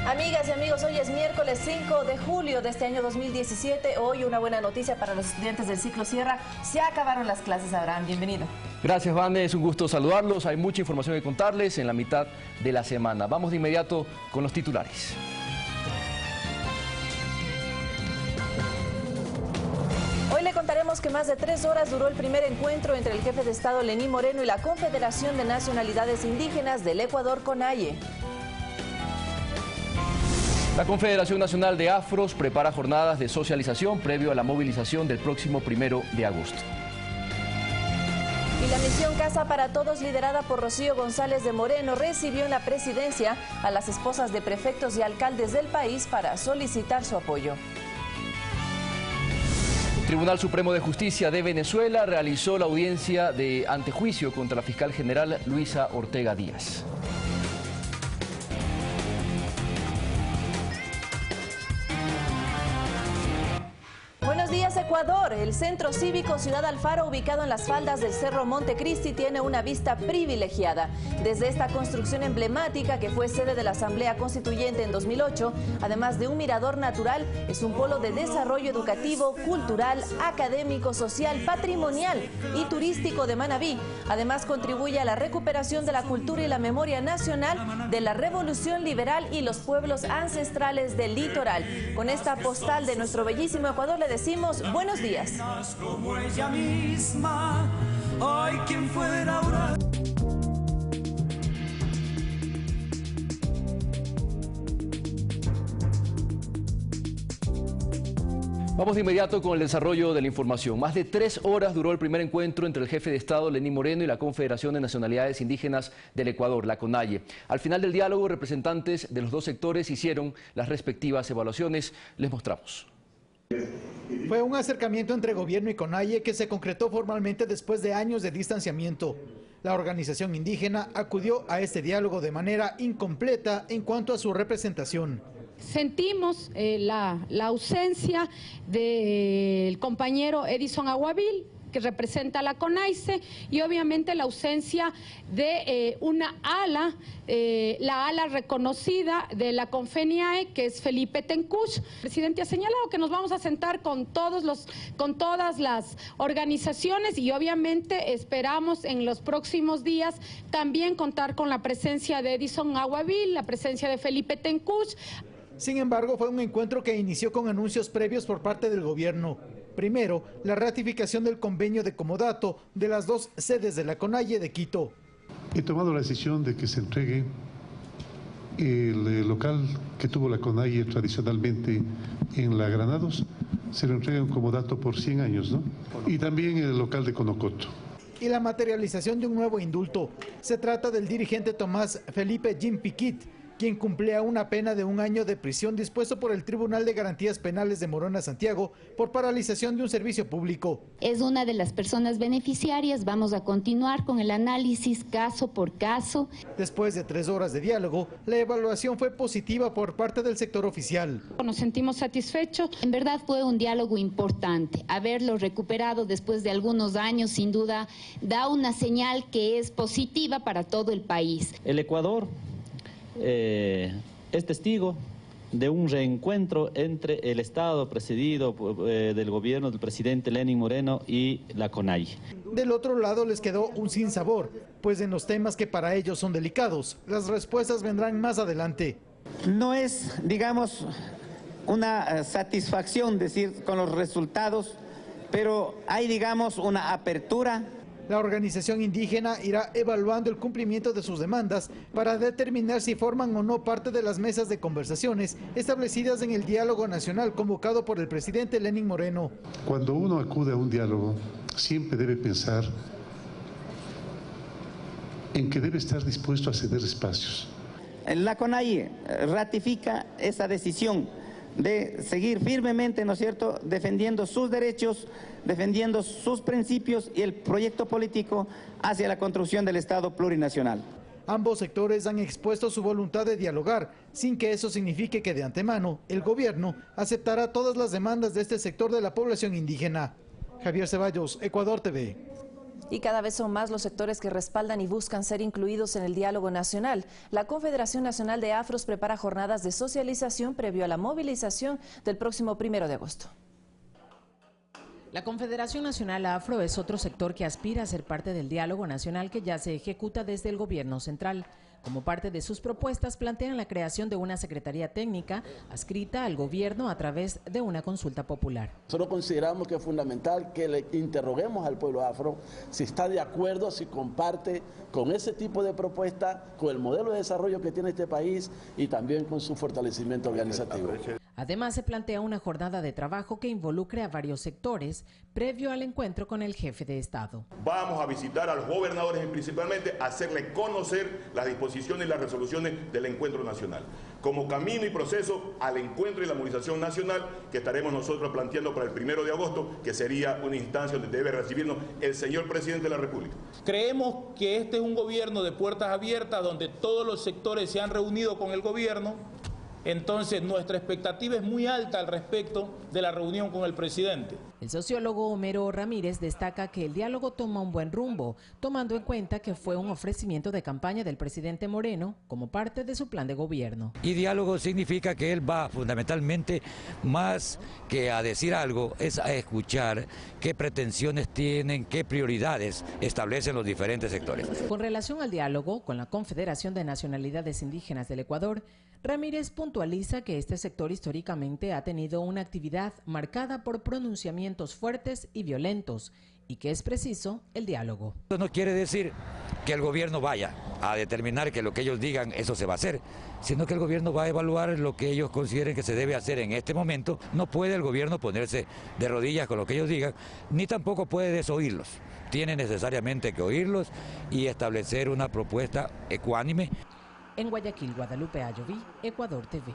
Amigas y amigos, hoy es miércoles 5 de julio de este año 2017. Hoy una buena noticia para los estudiantes del ciclo Sierra. Se acabaron las clases, Abraham. Bienvenido. Gracias, Vane. Es un gusto saludarlos. Hay mucha información que contarles en la mitad de la semana. Vamos de inmediato con los titulares. Hoy le contaremos que más de 3 horas duró el primer encuentro entre el jefe de Estado Lenín Moreno y la Confederación de Nacionalidades Indígenas del Ecuador, CONAIE. La Confederación Nacional de Afros prepara jornadas de socialización previo a la movilización del próximo 1 de agosto. Y la misión Casa para Todos, liderada por Rocío González de Moreno, recibió en la presidencia a las esposas de prefectos y alcaldes del país para solicitar su apoyo. El Tribunal Supremo de Justicia de Venezuela realizó la audiencia de antejuicio contra la fiscal general Luisa Ortega Díaz. Buenos días, Ecuador. El Centro Cívico Ciudad Alfaro, ubicado en las faldas del Cerro Montecristi, tiene una vista privilegiada. Desde esta construcción emblemática, que fue sede de la Asamblea Constituyente en 2008, además de un mirador natural, es un polo de desarrollo educativo, cultural, académico, social, patrimonial y turístico de Manabí. Además, contribuye a la recuperación de la cultura y la memoria nacional de la Revolución Liberal y los pueblos ancestrales del litoral. Con esta postal de nuestro bellísimo Ecuador, le decimos buenos días. Como ella misma, ay, quien fuera ahora. Vamos de inmediato con el desarrollo de la información. Más de 3 horas duró el primer encuentro entre el jefe de Estado, Lenín Moreno, y la Confederación de Nacionalidades Indígenas del Ecuador, la CONAIE. Al final del diálogo, representantes de los dos sectores hicieron las respectivas evaluaciones. Les mostramos. Fue un acercamiento entre gobierno y CONAIE que se concretó formalmente después de años de distanciamiento. La organización indígena acudió a este diálogo de manera incompleta en cuanto a su representación. Sentimos la ausencia del compañero Edison Aguavil, que representa a la CONAICE, y obviamente la ausencia de una ala, la ala reconocida de la CONFENIAE, que es Felipe Tencuch. El presidente ha señalado que nos vamos a sentar con todas las organizaciones y obviamente esperamos en los próximos días también contar con la presencia de Edison Aguavil, la presencia de Felipe Tencuch. Sin embargo, fue un encuentro que inició con anuncios previos por parte del gobierno. Primero, la ratificación del convenio de comodato de las dos sedes de la CONAIE de Quito. He tomado la decisión de que se entregue el local que tuvo la CONAIE tradicionalmente en la Granados, se lo entrega en comodato por 100 años, ¿no? Y también el local de Conocoto. Y la materialización de un nuevo indulto. Se trata del dirigente Tomás Felipe Jim Piquit, quien cumplía una pena de 1 año de prisión dispuesto por el Tribunal de Garantías Penales de Morona, Santiago, por paralización de un servicio público. Es una de las personas beneficiarias. Vamos a continuar con el análisis caso por caso. Después de 3 horas de diálogo, la evaluación fue positiva por parte del sector oficial. Nos sentimos satisfechos. En verdad fue un diálogo importante. Haberlo recuperado después de algunos años, sin duda, da una señal que es positiva para todo el país. El Ecuador es testigo de un reencuentro entre el Estado presidido del gobierno del presidente Lenín Moreno y la CONAIE. Del otro lado les quedó un sinsabor, pues en los temas que para ellos son delicados, las respuestas vendrán más adelante. No es, digamos, una satisfacción decir con los resultados, pero hay, digamos, una apertura. La organización indígena irá evaluando el cumplimiento de sus demandas para determinar si forman o no parte de las mesas de conversaciones establecidas en el diálogo nacional convocado por el presidente Lenín Moreno. Cuando uno acude a un diálogo, siempre debe pensar en que debe estar dispuesto a ceder espacios. La CONAIE ratifica esa decisión de seguir firmemente, ¿no es cierto?, defendiendo sus derechos, defendiendo sus principios y el proyecto político hacia la construcción del Estado plurinacional. Ambos sectores han expuesto su voluntad de dialogar, sin que eso signifique que de antemano el gobierno aceptará todas las demandas de este sector de la población indígena. Javier Ceballos, Ecuador TV. Y cada vez son más los sectores que respaldan y buscan ser incluidos en el diálogo nacional. La Confederación Nacional de Afros prepara jornadas de socialización previo a la movilización del próximo 1 de agosto. La Confederación Nacional Afro es otro sector que aspira a ser parte del diálogo nacional que ya se ejecuta desde el gobierno central. Como parte de sus propuestas, plantean la creación de una secretaría técnica adscrita al gobierno a través de una consulta popular. Nosotros consideramos que es fundamental que le interroguemos al pueblo afro si está de acuerdo, si comparte con ese tipo de propuesta, con el modelo de desarrollo que tiene este país y también con su fortalecimiento organizativo. Además, se plantea una jornada de trabajo que involucre a varios sectores previo al encuentro con el jefe de Estado. Vamos a visitar a los gobernadores y principalmente hacerles conocer las disposiciones y las resoluciones del encuentro nacional, como camino y proceso al encuentro y la movilización nacional que estaremos nosotros planteando para el 1 de agosto, que sería una instancia donde debe recibirnos el señor presidente de la República. Creemos que este es un gobierno de puertas abiertas donde todos los sectores se han reunido con el gobierno. Entonces, nuestra expectativa es muy alta al respecto de la reunión con el presidente. El sociólogo Homero Ramírez destaca que el diálogo toma un buen rumbo, tomando en cuenta que fue un ofrecimiento de campaña del presidente Moreno como parte de su plan de gobierno. Y diálogo significa que él va fundamentalmente más que a decir algo, es a escuchar qué pretensiones tienen, qué prioridades establecen los diferentes sectores. Con relación al diálogo con la Confederación de Nacionalidades Indígenas del Ecuador, Ramírez puntualiza que este sector históricamente ha tenido una actividad marcada por pronunciamientos fuertes y violentos y que es preciso el diálogo. Esto no quiere decir que el gobierno vaya a determinar que lo que ellos digan eso se va a hacer, sino que el gobierno va a evaluar lo que ellos consideren que se debe hacer en este momento. No puede el gobierno ponerse de rodillas con lo que ellos digan, ni tampoco puede desoírlos. Tiene necesariamente que oírlos y establecer una propuesta ecuánime. En Guayaquil, Guadalupe Ayoví, Ecuador TV.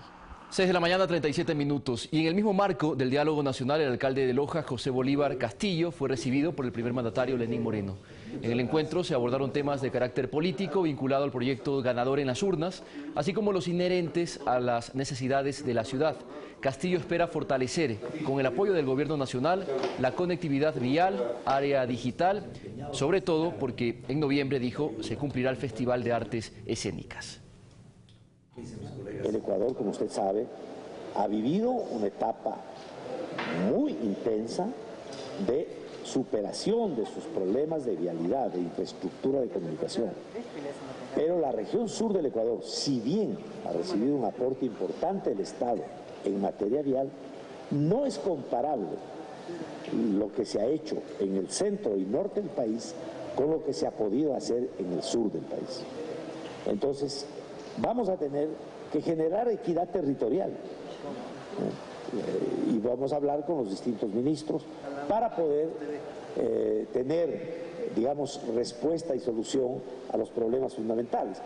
6 de la mañana, 37 minutos. Y en el mismo marco del diálogo nacional, el alcalde de Loja, José Bolívar Castillo, fue recibido por el primer mandatario Lenín Moreno. En el encuentro se abordaron temas de carácter político vinculado al proyecto ganador en las urnas, así como los inherentes a las necesidades de la ciudad. Castillo espera fortalecer, con el apoyo del gobierno nacional, la conectividad vial, área digital, sobre todo porque en noviembre, dijo, se cumplirá el Festival de Artes Escénicas. El Ecuador, como usted sabe, ha vivido una etapa muy intensa de superación de sus problemas de vialidad, de infraestructura de comunicación. Pero la región sur del Ecuador, si bien ha recibido un aporte importante del Estado en materia vial, no es comparable lo que se ha hecho en el centro y norte del país con lo que se ha podido hacer en el sur del país. Entonces, vamos a tener que generar equidad territorial y vamos a hablar con los distintos ministros para poder tener, digamos, respuesta y solución a los problemas fundamentales.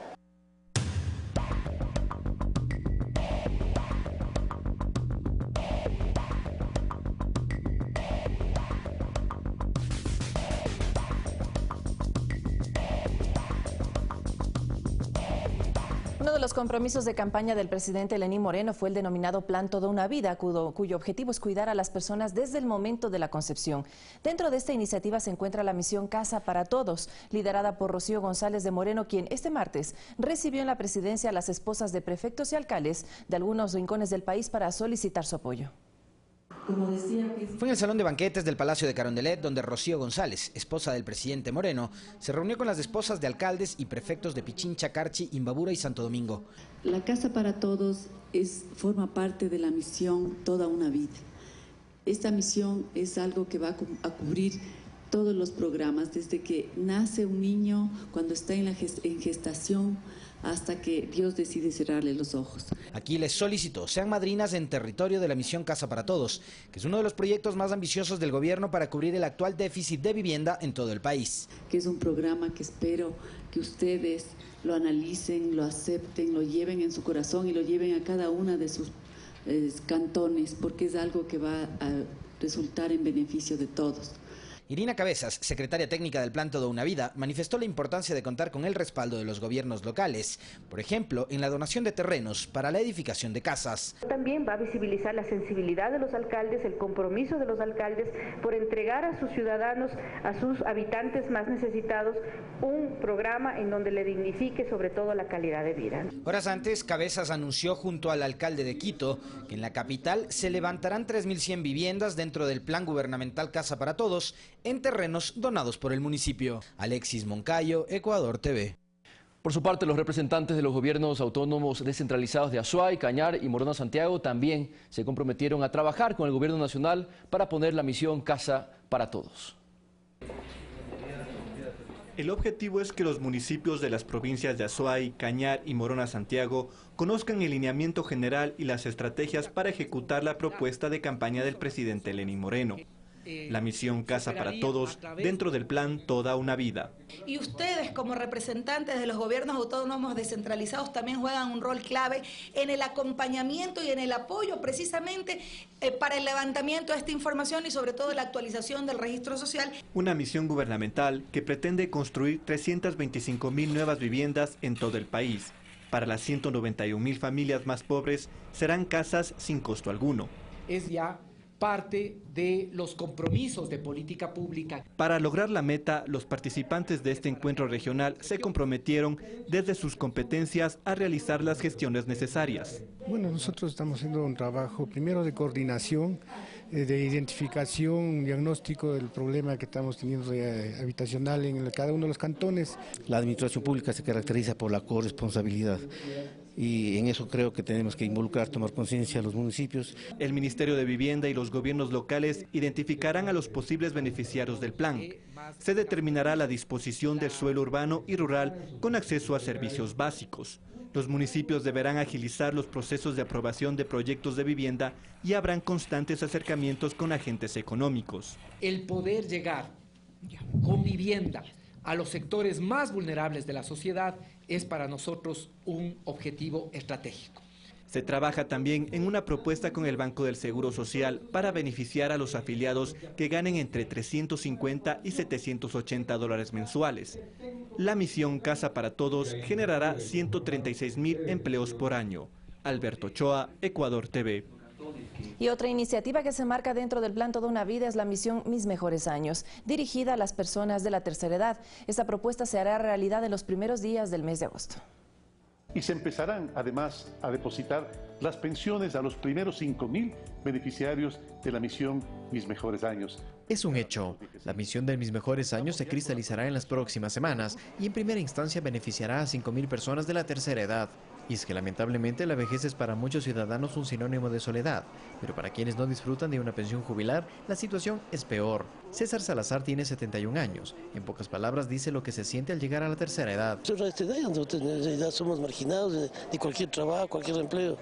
Uno de los compromisos de campaña del presidente Lenín Moreno fue el denominado Plan Toda una Vida, cuyo objetivo es cuidar a las personas desde el momento de la concepción. Dentro de esta iniciativa se encuentra la misión Casa para Todos, liderada por Rocío González de Moreno, quien este martes recibió en la presidencia a las esposas de prefectos y alcaldes de algunos rincones del país para solicitar su apoyo. Fue en el salón de banquetes del Palacio de Carondelet donde Rocío González, esposa del presidente Moreno, se reunió con las esposas de alcaldes y prefectos de Pichincha, Carchi, Imbabura y Santo Domingo. La Casa para Todos forma parte de la misión Toda una Vida. Esta misión es algo que va a cubrir todos los programas, desde que nace un niño, cuando está en gestación, hasta que Dios decide cerrarle los ojos. Aquí les solicitó sean madrinas en territorio de la misión Casa para Todos, que es uno de los proyectos más ambiciosos del gobierno para cubrir el actual déficit de vivienda en todo el país. Que es un programa que espero que ustedes lo analicen, lo acepten, lo lleven en su corazón y lo lleven a cada una de sus cantones, porque es algo que va a resultar en beneficio de todos. Irina Cabezas, secretaria técnica del Plan Toda una Vida, manifestó la importancia de contar con el respaldo de los gobiernos locales, por ejemplo, en la donación de terrenos para la edificación de casas. También va a visibilizar la sensibilidad de los alcaldes, el compromiso de los alcaldes por entregar a sus ciudadanos, a sus habitantes más necesitados, un programa en donde le dignifique sobre todo la calidad de vida. Horas antes, Cabezas anunció junto al alcalde de Quito que en la capital se levantarán 3.100 viviendas dentro del plan gubernamental Casa para Todos en terrenos donados por el municipio. Alexis Moncayo, Ecuador TV. Por su parte, los representantes de los gobiernos autónomos descentralizados de Azuay, Cañar y Morona Santiago también se comprometieron a trabajar con el gobierno nacional para poner la misión Casa para Todos. El objetivo es que los municipios de las provincias de Azuay, Cañar y Morona Santiago conozcan el lineamiento general y las estrategias para ejecutar la propuesta de campaña del presidente Lenín Moreno. La misión Casa para Todos dentro del plan Toda una Vida. Y ustedes como representantes de los gobiernos autónomos descentralizados también juegan un rol clave en el acompañamiento y en el apoyo precisamente para el levantamiento de esta información y sobre todo la actualización del registro social. Una misión gubernamental que pretende construir 325.000 nuevas viviendas en todo el país. Para las 191.000 familias más pobres serán casas sin costo alguno. Es ya parte de los compromisos de política pública. Para lograr la meta, los participantes de este encuentro regional se comprometieron desde sus competencias a realizar las gestiones necesarias. Bueno, nosotros estamos haciendo un trabajo primero de coordinación, de identificación, diagnóstico del problema que estamos teniendo habitacional en cada uno de los cantones. La administración pública se caracteriza por la corresponsabilidad. Y en eso creo que tenemos que involucrar, tomar conciencia a los municipios. El Ministerio de Vivienda y los gobiernos locales identificarán a los posibles beneficiarios del plan. Se determinará la disposición del suelo urbano y rural con acceso a servicios básicos. Los municipios deberán agilizar los procesos de aprobación de proyectos de vivienda y habrán constantes acercamientos con agentes económicos. El poder llegar con vivienda a los sectores más vulnerables de la sociedad es para nosotros un objetivo estratégico. Se trabaja también en una propuesta con el Banco del Seguro Social para beneficiar a los afiliados que ganen entre 350 y 780 dólares mensuales. La misión Casa para Todos generará 136.000 empleos por año. Alberto Ochoa, Ecuador TV. Y otra iniciativa que se marca dentro del plan Toda una Vida es la misión Mis Mejores Años, dirigida a las personas de la tercera edad. Esta propuesta se hará realidad en los primeros días del mes de agosto. Y se empezarán además a depositar las pensiones a los primeros 5.000 beneficiarios de la misión Mis Mejores Años. Es un hecho. La misión de Mis Mejores Años se cristalizará en las próximas semanas y en primera instancia beneficiará a 5.000 personas de la tercera edad. Y es que lamentablemente la vejez es para muchos ciudadanos un sinónimo de soledad, pero para quienes no disfrutan de una pensión jubilar, la situación es peor. César Salazar tiene 71 años. En pocas palabras dice lo que se siente al llegar a la tercera edad. Ya somos marginados de cualquier trabajo, cualquier empleo.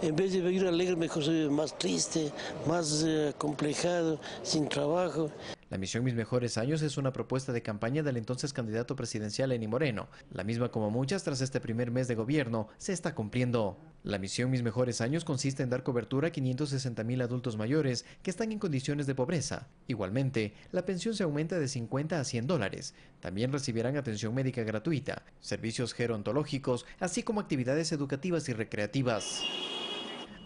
En vez de vivir alegre, mejor soy más triste, más complejado, sin trabajo. La misión Mis Mejores Años es una propuesta de campaña del entonces candidato presidencial Lenín Moreno. La misma, como muchas, tras este primer mes de gobierno, se está cumpliendo. La misión Mis Mejores Años consiste en dar cobertura a 560.000 adultos mayores que están en condiciones de pobreza. Igualmente, la pensión se aumenta de 50 a 100 dólares. También recibirán atención médica gratuita, servicios gerontológicos, así como actividades educativas y recreativas.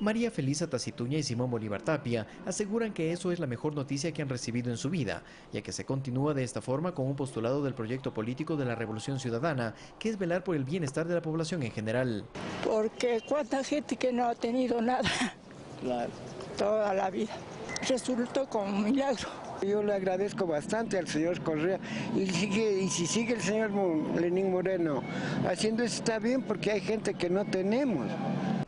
María Felisa Tacituña y Simón Bolívar Tapia aseguran que eso es la mejor noticia que han recibido en su vida, ya que se continúa de esta forma con un postulado del proyecto político de la Revolución Ciudadana, que es velar por el bienestar de la población en general. Porque cuánta gente que no ha tenido nada, toda la vida, resultó como un milagro. Yo le agradezco bastante al señor Correa y si sigue el señor Lenín Moreno haciendo eso está bien porque hay gente que no tenemos.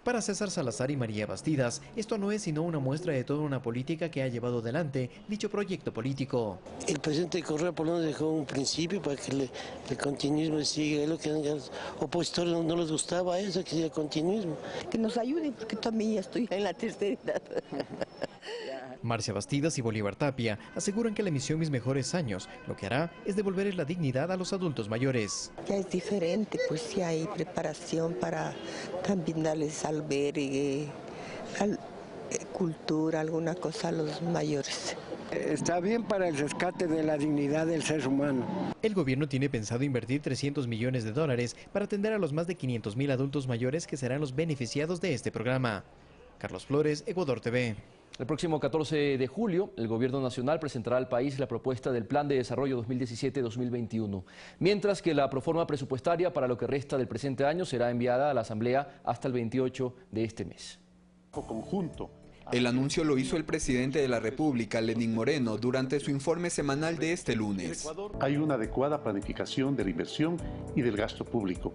Para César Salazar y María Bastidas, esto no es sino una muestra de toda una política que ha llevado adelante dicho proyecto político. El presidente Correa por lo menos dejó un principio para que el continuismo siga. Lo que a los opositores no les gustaba eso, que siga el continuismo. Que nos ayuden porque también ya estoy en la tercera edad. Marcia Bastidas y Bolívar Tapia aseguran que la misión Mis Mejores Años lo que hará es devolver la dignidad a los adultos mayores. Ya es diferente, pues ya hay preparación para también darles albergue, cultura, alguna cosa a los mayores. Está bien para el rescate de la dignidad del ser humano. El gobierno tiene pensado invertir $300 millones para atender a los más de 500.000 adultos mayores que serán los beneficiados de este programa. Carlos Flores, Ecuador TV. El próximo 14 de julio, el Gobierno Nacional presentará al país la propuesta del Plan de Desarrollo 2017-2021, mientras que la proforma presupuestaria para lo que resta del presente año será enviada a la Asamblea hasta el 28 de este mes. El anuncio lo hizo el presidente de la República, Lenín Moreno, durante su informe semanal de este lunes. Hay una adecuada planificación de la inversión y del gasto público,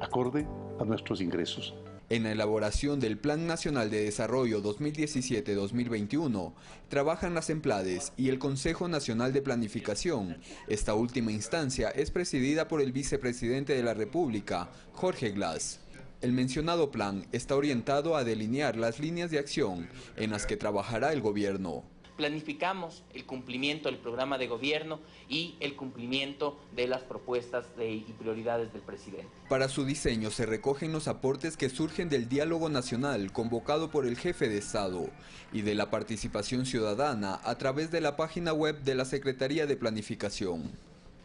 acorde a nuestros ingresos. En la elaboración del Plan Nacional de Desarrollo 2017-2021 trabajan las EMPLADES y el Consejo Nacional de Planificación. Esta última instancia es presidida por el vicepresidente de la República, Jorge Glass. El mencionado plan está orientado a delinear las líneas de acción en las que trabajará el gobierno. Planificamos el cumplimiento del programa de gobierno y el cumplimiento de las propuestas y prioridades del presidente. Para su diseño se recogen los aportes que surgen del diálogo nacional convocado por el jefe de Estado y de la participación ciudadana a través de la página web de la Secretaría de Planificación.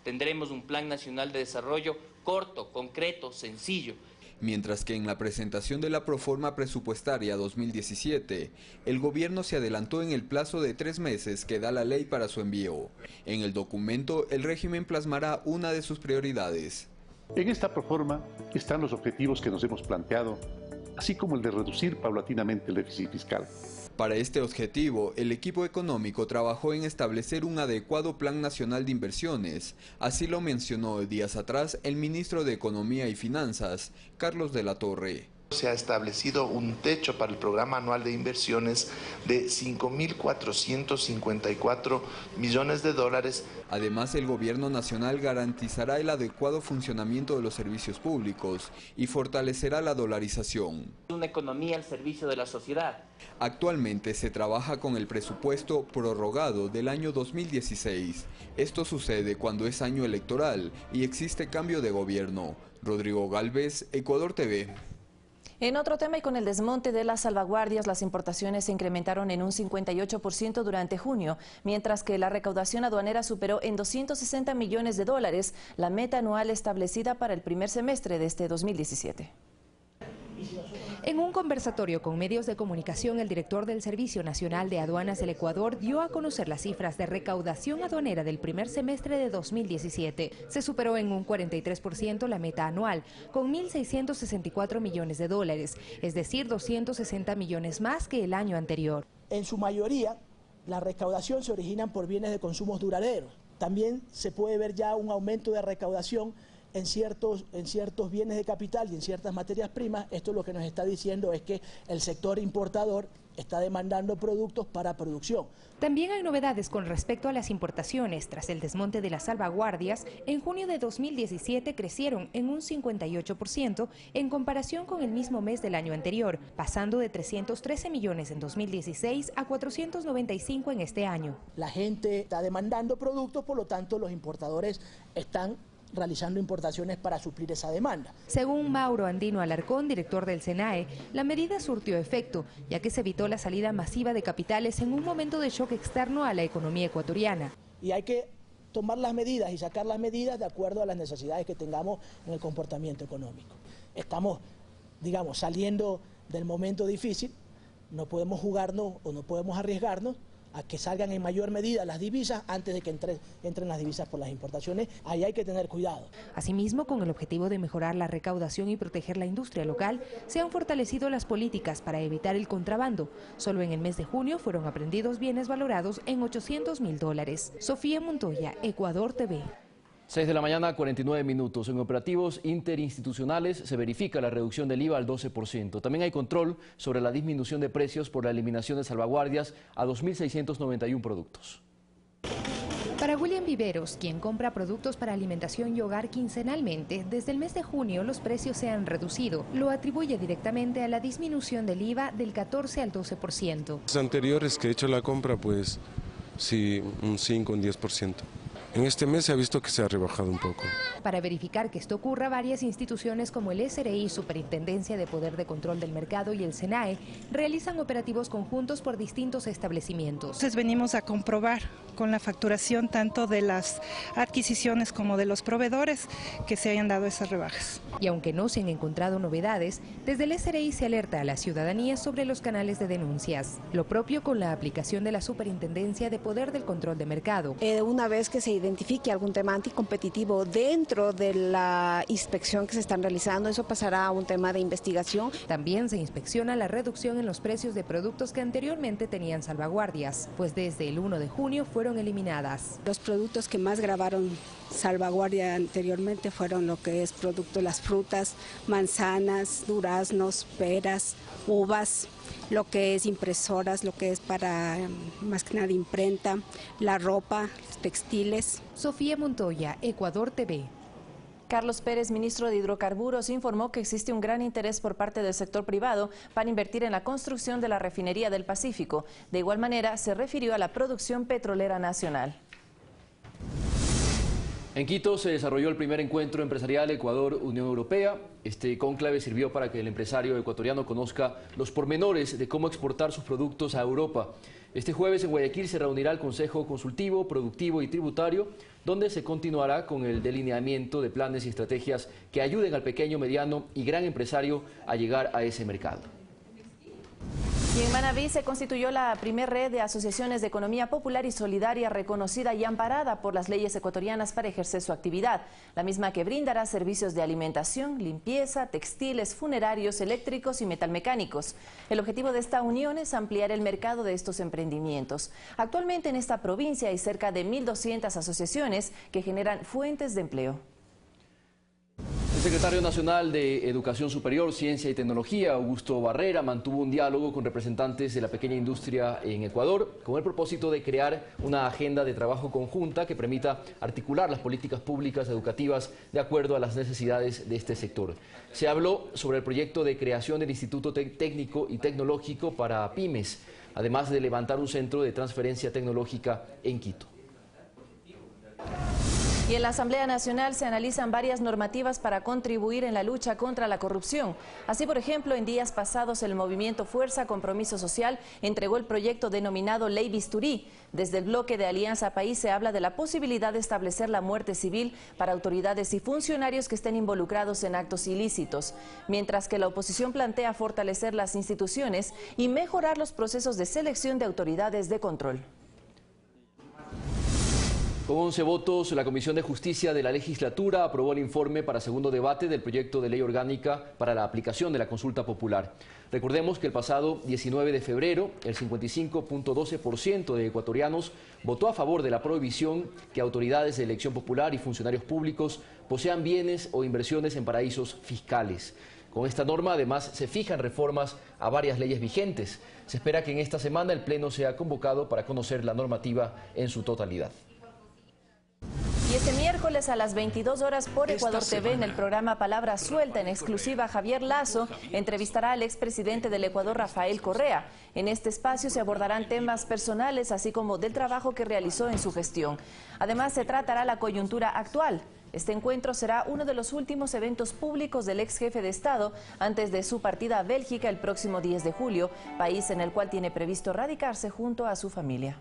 Tendremos un plan nacional de desarrollo corto, concreto, sencillo. Mientras que en la presentación de la proforma presupuestaria 2017, el gobierno se adelantó en el plazo de 3 meses que da la ley para su envío. En el documento, el régimen plasmará una de sus prioridades. En esta proforma están los objetivos que nos hemos planteado, así como el de reducir paulatinamente el déficit fiscal. Para este objetivo, el equipo económico trabajó en establecer un adecuado plan nacional de inversiones. Así lo mencionó días atrás el ministro de Economía y Finanzas, Carlos de la Torre. Se ha establecido un techo para el programa anual de inversiones de $5.454 millones. Además, el gobierno nacional garantizará el adecuado funcionamiento de los servicios públicos y fortalecerá la dolarización. Una economía al servicio de la sociedad. Actualmente se trabaja con el presupuesto prorrogado del año 2016. Esto sucede cuando es año electoral y existe cambio de gobierno. Rodrigo Galvez, Ecuador TV. En otro tema y con el desmonte de las salvaguardias, las importaciones se incrementaron en un 58% durante junio, mientras que la recaudación aduanera superó en $260 millones la meta anual establecida para el primer semestre de este 2017. En un conversatorio con medios de comunicación, el director del Servicio Nacional de Aduanas del Ecuador dio a conocer las cifras de recaudación aduanera del primer semestre de 2017. Se superó en un 43% la meta anual, con $1.664 millones, es decir, 260 millones más que el año anterior. En su mayoría, la recaudación se origina por bienes de consumos duraderos. También se puede ver ya un aumento de recaudación en ciertos bienes de capital y en ciertas materias primas. Esto lo que nos está diciendo es que el sector importador está demandando productos para producción. También hay novedades con respecto a las importaciones. Tras el desmonte de las salvaguardias, en junio de 2017 crecieron en un 58% en comparación con el mismo mes del año anterior, pasando de 313 millones en 2016 a 495 en este año. La gente está demandando productos, por lo tanto los importadores están realizando importaciones para suplir esa demanda. Según Mauro Andino Alarcón, director del SENAE, la medida surtió efecto, ya que se evitó la salida masiva de capitales en un momento de shock externo a la economía ecuatoriana. Y hay que tomar las medidas y sacar las medidas de acuerdo a las necesidades que tengamos en el comportamiento económico. Estamos, digamos, saliendo del momento difícil, no podemos jugarnos o no podemos arriesgarnos a que salgan en mayor medida las divisas antes de que entren las divisas por las importaciones. Ahí hay que tener cuidado. Asimismo, con el objetivo de mejorar la recaudación y proteger la industria local, se han fortalecido las políticas para evitar el contrabando. Solo en el mes de junio fueron aprehendidos bienes valorados en $800.000. Sofía Montoya, Ecuador TV. 6 de la mañana, 49 minutos. En operativos interinstitucionales se verifica la reducción del IVA al 12%. También hay control sobre la disminución de precios por la eliminación de salvaguardias a 2.691 productos. Para William Viveros, quien compra productos para alimentación y hogar quincenalmente, desde el mes de junio los precios se han reducido. Lo atribuye directamente a la disminución del IVA del 14 al 12%. Los anteriores que he hecho la compra, pues sí, un 5, un 10%. En este mes se ha visto que se ha rebajado un poco. Para verificar que esto ocurra, varias instituciones como el SRI, Superintendencia de Poder de Control del Mercado, y el SENAE realizan operativos conjuntos por distintos establecimientos. Entonces venimos a comprobar con la facturación tanto de las adquisiciones como de los proveedores que se hayan dado esas rebajas. Y aunque no se han encontrado novedades, desde el SRI se alerta a la ciudadanía sobre los canales de denuncias. Lo propio con la aplicación de la Superintendencia de Poder del Control de Mercado. Una vez que se identifique algún tema anticompetitivo dentro de la inspección que se están realizando, eso pasará a un tema de investigación. También se inspecciona la reducción en los precios de productos que anteriormente tenían salvaguardias, pues desde el 1 de junio fueron eliminadas. Los productos que más grabaron salvaguardia anteriormente fueron lo que es producto de las frutas, manzanas, duraznos, peras, uvas, lo que es impresoras, lo que es para más que nada imprenta, la ropa, textiles. Sofía Montoya, Ecuador TV. Carlos Pérez, ministro de Hidrocarburos, informó que existe un gran interés por parte del sector privado para invertir en la construcción de la refinería del Pacífico. De igual manera, se refirió a la producción petrolera nacional. En Quito se desarrolló el primer encuentro empresarial Ecuador-Unión Europea. Este cónclave sirvió para que el empresario ecuatoriano conozca los pormenores de cómo exportar sus productos a Europa. Este jueves en Guayaquil se reunirá el Consejo Consultivo, Productivo y Tributario, donde se continuará con el delineamiento de planes y estrategias que ayuden al pequeño, mediano y gran empresario a llegar a ese mercado. Y en Manabí se constituyó la primera red de asociaciones de economía popular y solidaria reconocida y amparada por las leyes ecuatorianas para ejercer su actividad, la misma que brindará servicios de alimentación, limpieza, textiles, funerarios, eléctricos y metalmecánicos. El objetivo de esta unión es ampliar el mercado de estos emprendimientos. Actualmente en esta provincia hay cerca de 1.200 asociaciones que generan fuentes de empleo. El secretario nacional de Educación Superior, Ciencia y Tecnología, Augusto Barrera, mantuvo un diálogo con representantes de la pequeña industria en Ecuador con el propósito de crear una agenda de trabajo conjunta que permita articular las políticas públicas educativas de acuerdo a las necesidades de este sector. Se habló sobre el proyecto de creación del Instituto Técnico y Tecnológico para pymes, además de levantar un centro de transferencia tecnológica en Quito. Y en la Asamblea Nacional se analizan varias normativas para contribuir en la lucha contra la corrupción. Así, por ejemplo, en días pasados el movimiento Fuerza Compromiso Social entregó el proyecto denominado Ley Bisturí. Desde el bloque de Alianza País se habla de la posibilidad de establecer la muerte civil para autoridades y funcionarios que estén involucrados en actos ilícitos, mientras que la oposición plantea fortalecer las instituciones y mejorar los procesos de selección de autoridades de control. Con 11 votos, la Comisión de Justicia de la Legislatura aprobó el informe para segundo debate del proyecto de ley orgánica para la aplicación de la consulta popular. Recordemos que el pasado 19 de febrero, el 55.12% de ecuatorianos votó a favor de la prohibición que autoridades de elección popular y funcionarios públicos posean bienes o inversiones en paraísos fiscales. Con esta norma, además, se fijan reformas a varias leyes vigentes. Se espera que en esta semana el Pleno sea convocado para conocer la normativa en su totalidad. Y este miércoles a las 22 horas por Ecuador TV, en el programa Palabra Suelta, en exclusiva, Javier Lazo entrevistará al expresidente del Ecuador, Rafael Correa. En este espacio se abordarán temas personales, así como del trabajo que realizó en su gestión. Además, se tratará la coyuntura actual. Este encuentro será uno de los últimos eventos públicos del ex jefe de Estado antes de su partida a Bélgica el próximo 10 de julio, país en el cual tiene previsto radicarse junto a su familia.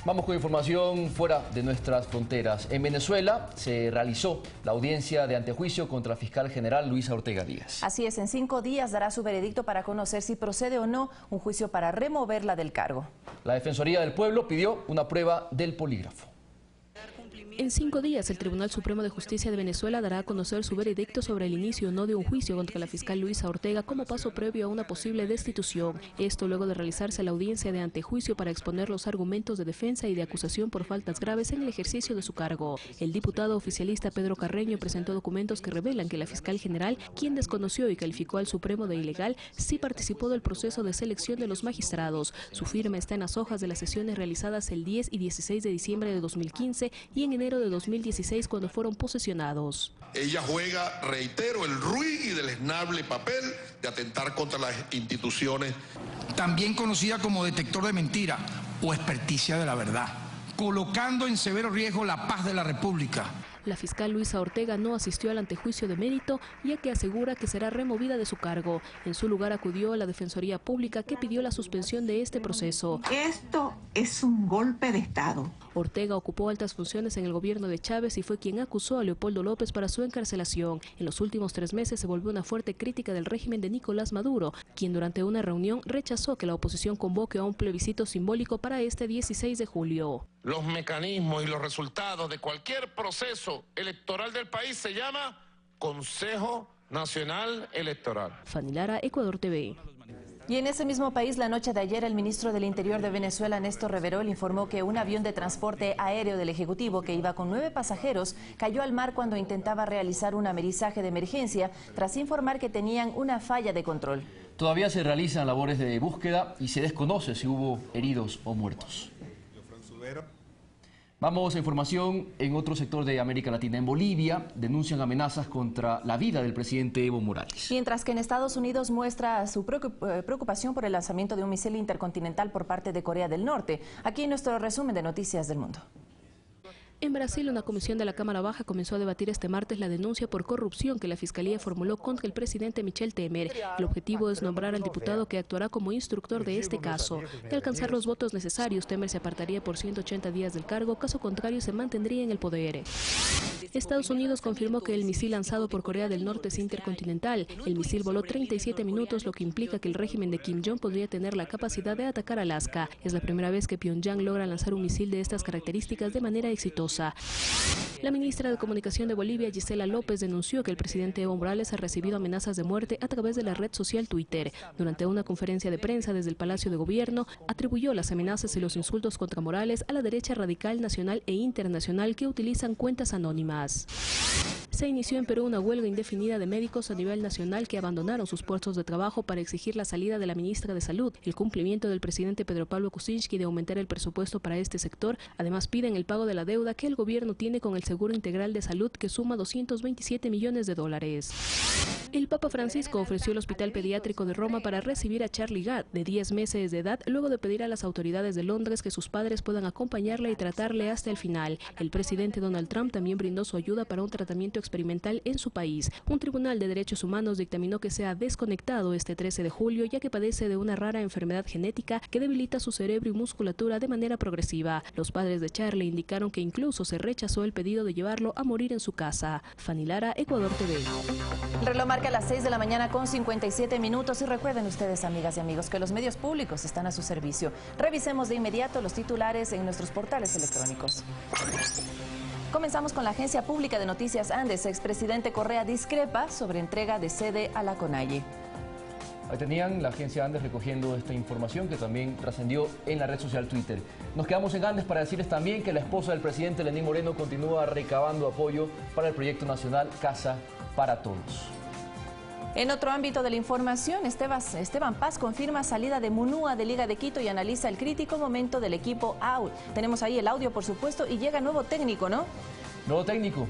Vamos con información fuera de nuestras fronteras. En Venezuela se realizó la audiencia de antejuicio contra la fiscal general Luisa Ortega Díaz. Así es, en 5 días dará su veredicto para conocer si procede o no un juicio para removerla del cargo. La Defensoría del Pueblo pidió una prueba del polígrafo. En 5 días, el Tribunal Supremo de Justicia de Venezuela dará a conocer su veredicto sobre el inicio o no de un juicio contra la fiscal Luisa Ortega como paso previo a una posible destitución. Esto luego de realizarse la audiencia de antejuicio para exponer los argumentos de defensa y de acusación por faltas graves en el ejercicio de su cargo. El diputado oficialista Pedro Carreño presentó documentos que revelan que la fiscal general, quien desconoció y calificó al Supremo de ilegal, sí participó del proceso de selección de los magistrados. Su firma está en las hojas de las sesiones realizadas el 10 y 16 de diciembre de 2015 y en enero enero de 2016 cuando fueron posesionados. Ella juega, reitero, el ruin y deleznable papel de atentar contra las instituciones. También conocida como detector de mentira o experticia de la verdad, colocando en severo riesgo la paz de la República. La fiscal Luisa Ortega no asistió al antejuicio de mérito, ya que asegura que será removida de su cargo. En su lugar acudió a la Defensoría Pública, que pidió la suspensión de este proceso. Esto es un golpe de Estado. Ortega ocupó altas funciones en el gobierno de Chávez y fue quien acusó a Leopoldo López para su encarcelación. En los últimos 3 meses se volvió una fuerte crítica del régimen de Nicolás Maduro, quien durante una reunión rechazó que la oposición convoque a un plebiscito simbólico para este 16 de julio. Los mecanismos y los resultados de cualquier proceso electoral del país se llama Consejo Nacional Electoral. Fanny Lara, Ecuador TV. Y en ese mismo país, la noche de ayer, el ministro del Interior de Venezuela, Néstor Reverol, informó que un avión de transporte aéreo del Ejecutivo que iba con 9 pasajeros cayó al mar cuando intentaba realizar un amerizaje de emergencia, tras informar que tenían una falla de control. Todavía se realizan labores de búsqueda y se desconoce si hubo heridos o muertos. Vamos a información en otro sector de América Latina. En Bolivia denuncian amenazas contra la vida del presidente Evo Morales. Mientras que en Estados Unidos muestra su preocupación por el lanzamiento de un misil intercontinental por parte de Corea del Norte. Aquí nuestro resumen de Noticias del Mundo. En Brasil, una comisión de la Cámara Baja comenzó a debatir este martes la denuncia por corrupción que la Fiscalía formuló contra el presidente Michel Temer. El objetivo es nombrar al diputado que actuará como instructor de este caso. De alcanzar los votos necesarios, Temer se apartaría por 180 días del cargo, caso contrario se mantendría en el poder. Estados Unidos confirmó que el misil lanzado por Corea del Norte es intercontinental. El misil voló 37 minutos, lo que implica que el régimen de Kim Jong podría tener la capacidad de atacar Alaska. Es la primera vez que Pyongyang logra lanzar un misil de estas características de manera exitosa. La ministra de Comunicación de Bolivia, Gisela López, denunció que el presidente Evo Morales ha recibido amenazas de muerte a través de la red social Twitter. Durante una conferencia de prensa desde el Palacio de Gobierno, atribuyó las amenazas y los insultos contra Morales a la derecha radical nacional e internacional que utilizan cuentas anónimas. Se inició en Perú una huelga indefinida de médicos a nivel nacional que abandonaron sus puestos de trabajo para exigir la salida de la ministra de Salud, el cumplimiento del presidente Pedro Pablo Kuczynski de aumentar el presupuesto para este sector. Además, piden el pago de la deuda que el gobierno tiene con el Seguro Integral de Salud, que suma $227 millones. El Papa Francisco ofreció el Hospital Pediátrico de Roma para recibir a Charlie Gard, de 10 meses de edad, luego de pedir a las autoridades de Londres que sus padres puedan acompañarle y tratarle hasta el final. El presidente Donald Trump también brindó su ayuda para un tratamiento experimental en su país. Un tribunal de derechos humanos dictaminó que sea desconectado este 13 de julio, ya que padece de una rara enfermedad genética que debilita su cerebro y musculatura de manera progresiva. Los padres de Charlie indicaron que incluso se rechazó el pedido de llevarlo a morir en su casa. Fanny Lara, Ecuador TV. El reloj marca las 6 de la mañana con 57 minutos y recuerden ustedes, amigas y amigos, que los medios públicos están a su servicio. Revisemos de inmediato los titulares en nuestros portales electrónicos. Comenzamos con la Agencia Pública de Noticias Andes. Expresidente Correa discrepa sobre entrega de sede a la CONAIE. Ahí tenían la agencia Andes recogiendo esta información que también trascendió en la red social Twitter. Nos quedamos en Andes para decirles también que la esposa del presidente Lenín Moreno continúa recabando apoyo para el proyecto nacional Casa para Todos. En otro ámbito de la información, Esteban Paz confirma salida de Munúa de Liga de Quito y analiza el crítico momento del equipo AUL. Tenemos ahí el audio, por supuesto, y llega nuevo técnico, ¿no? Nuevo técnico.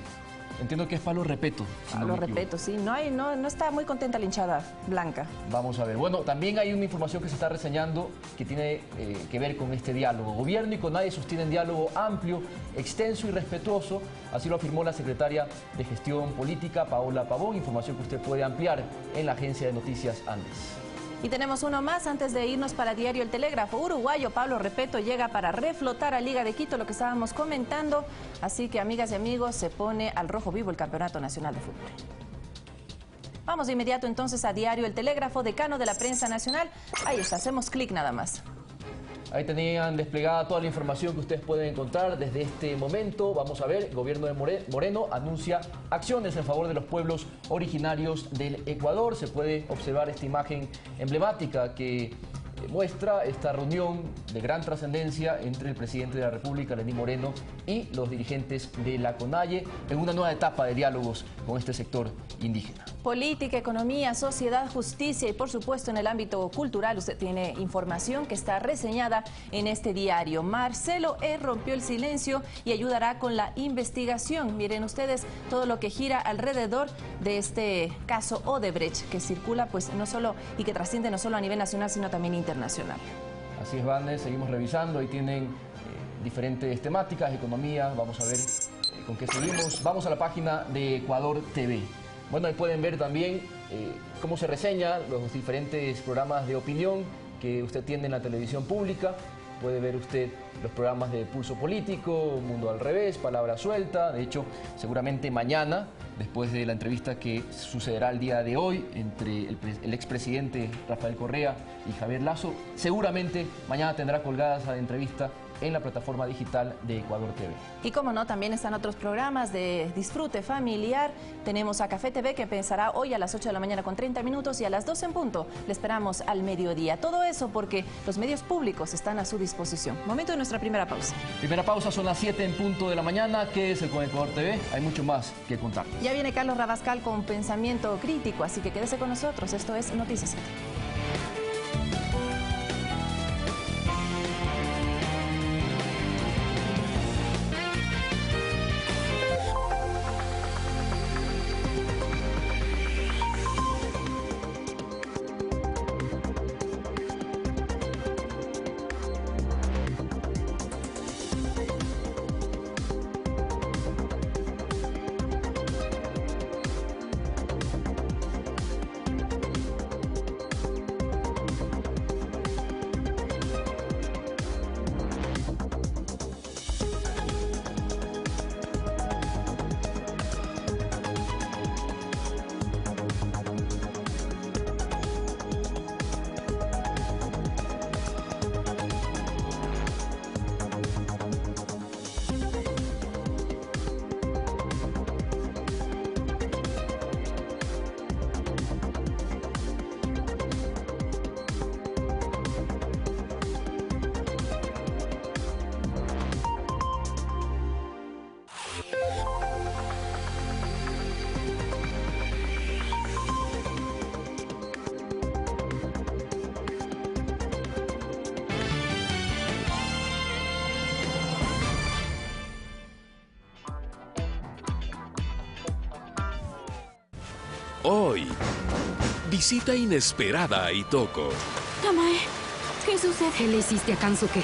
Entiendo que es Pablo Repeto. Pablo Repeto, sí. No está muy contenta la hinchada blanca. Vamos a ver. Bueno, también hay una información que se está reseñando que tiene que ver con este diálogo. Gobierno y CONAIE sostienen diálogo amplio, extenso y respetuoso. Así lo afirmó la secretaria de Gestión Política, Paola Pavón. Información que usted puede ampliar en la agencia de noticias Andes. Y tenemos uno más antes de irnos para Diario El Telégrafo. Uruguayo Pablo Repeto llega para reflotar a Liga de Quito, lo que estábamos comentando. Así que, amigas y amigos, se pone al rojo vivo el Campeonato Nacional de Fútbol. Vamos de inmediato entonces a Diario El Telégrafo, decano de la prensa nacional. Ahí está, hacemos clic nada más. Ahí tenían desplegada toda la información que ustedes pueden encontrar desde este momento. Vamos a ver, el gobierno de Moreno anuncia acciones en favor de los pueblos originarios del Ecuador. Se puede observar esta imagen emblemática que muestra esta reunión de gran trascendencia entre el presidente de la República, Lenín Moreno, y los dirigentes de la CONAIE en una nueva etapa de diálogos con este sector indígena. Política, economía, sociedad, justicia y por supuesto en el ámbito cultural usted tiene información que está reseñada en este diario. Marcelo E. rompió el silencio y ayudará con la investigación. Miren ustedes todo lo que gira alrededor de este caso Odebrecht que circula pues no solo y que trasciende no solo a nivel nacional sino también internacional. Así es, Vane, seguimos revisando, ahí tienen diferentes temáticas, economía, vamos a ver con qué seguimos. Vamos a la página de Ecuador TV. Bueno, ahí pueden ver también cómo se reseñan los diferentes programas de opinión que usted tiene en la televisión pública. Puede ver usted los programas de Pulso Político, Mundo al Revés, Palabra Suelta. De hecho, seguramente mañana, después de la entrevista que sucederá el día de hoy entre el expresidente Rafael Correa y Javier Lasso, seguramente mañana tendrá colgada esa entrevista en la plataforma digital de Ecuador TV. Y como no, también están otros programas de disfrute familiar. Tenemos a Café TV que empezará hoy a las 8 de la mañana con 30 minutos y a las 12 en punto le esperamos al mediodía. Todo eso porque los medios públicos están a su disposición. Momento de nuestra primera pausa. Primera pausa, son las 7 en punto de la mañana. Quédese con Ecuador TV, hay mucho más que contar. Ya viene Carlos Rabascal con pensamiento crítico, así que quédese con nosotros. Esto es Noticias 7. Hoy, visita inesperada a Itoko. Tamae, ¿qué sucede? ¿Qué le hiciste a Kansuke?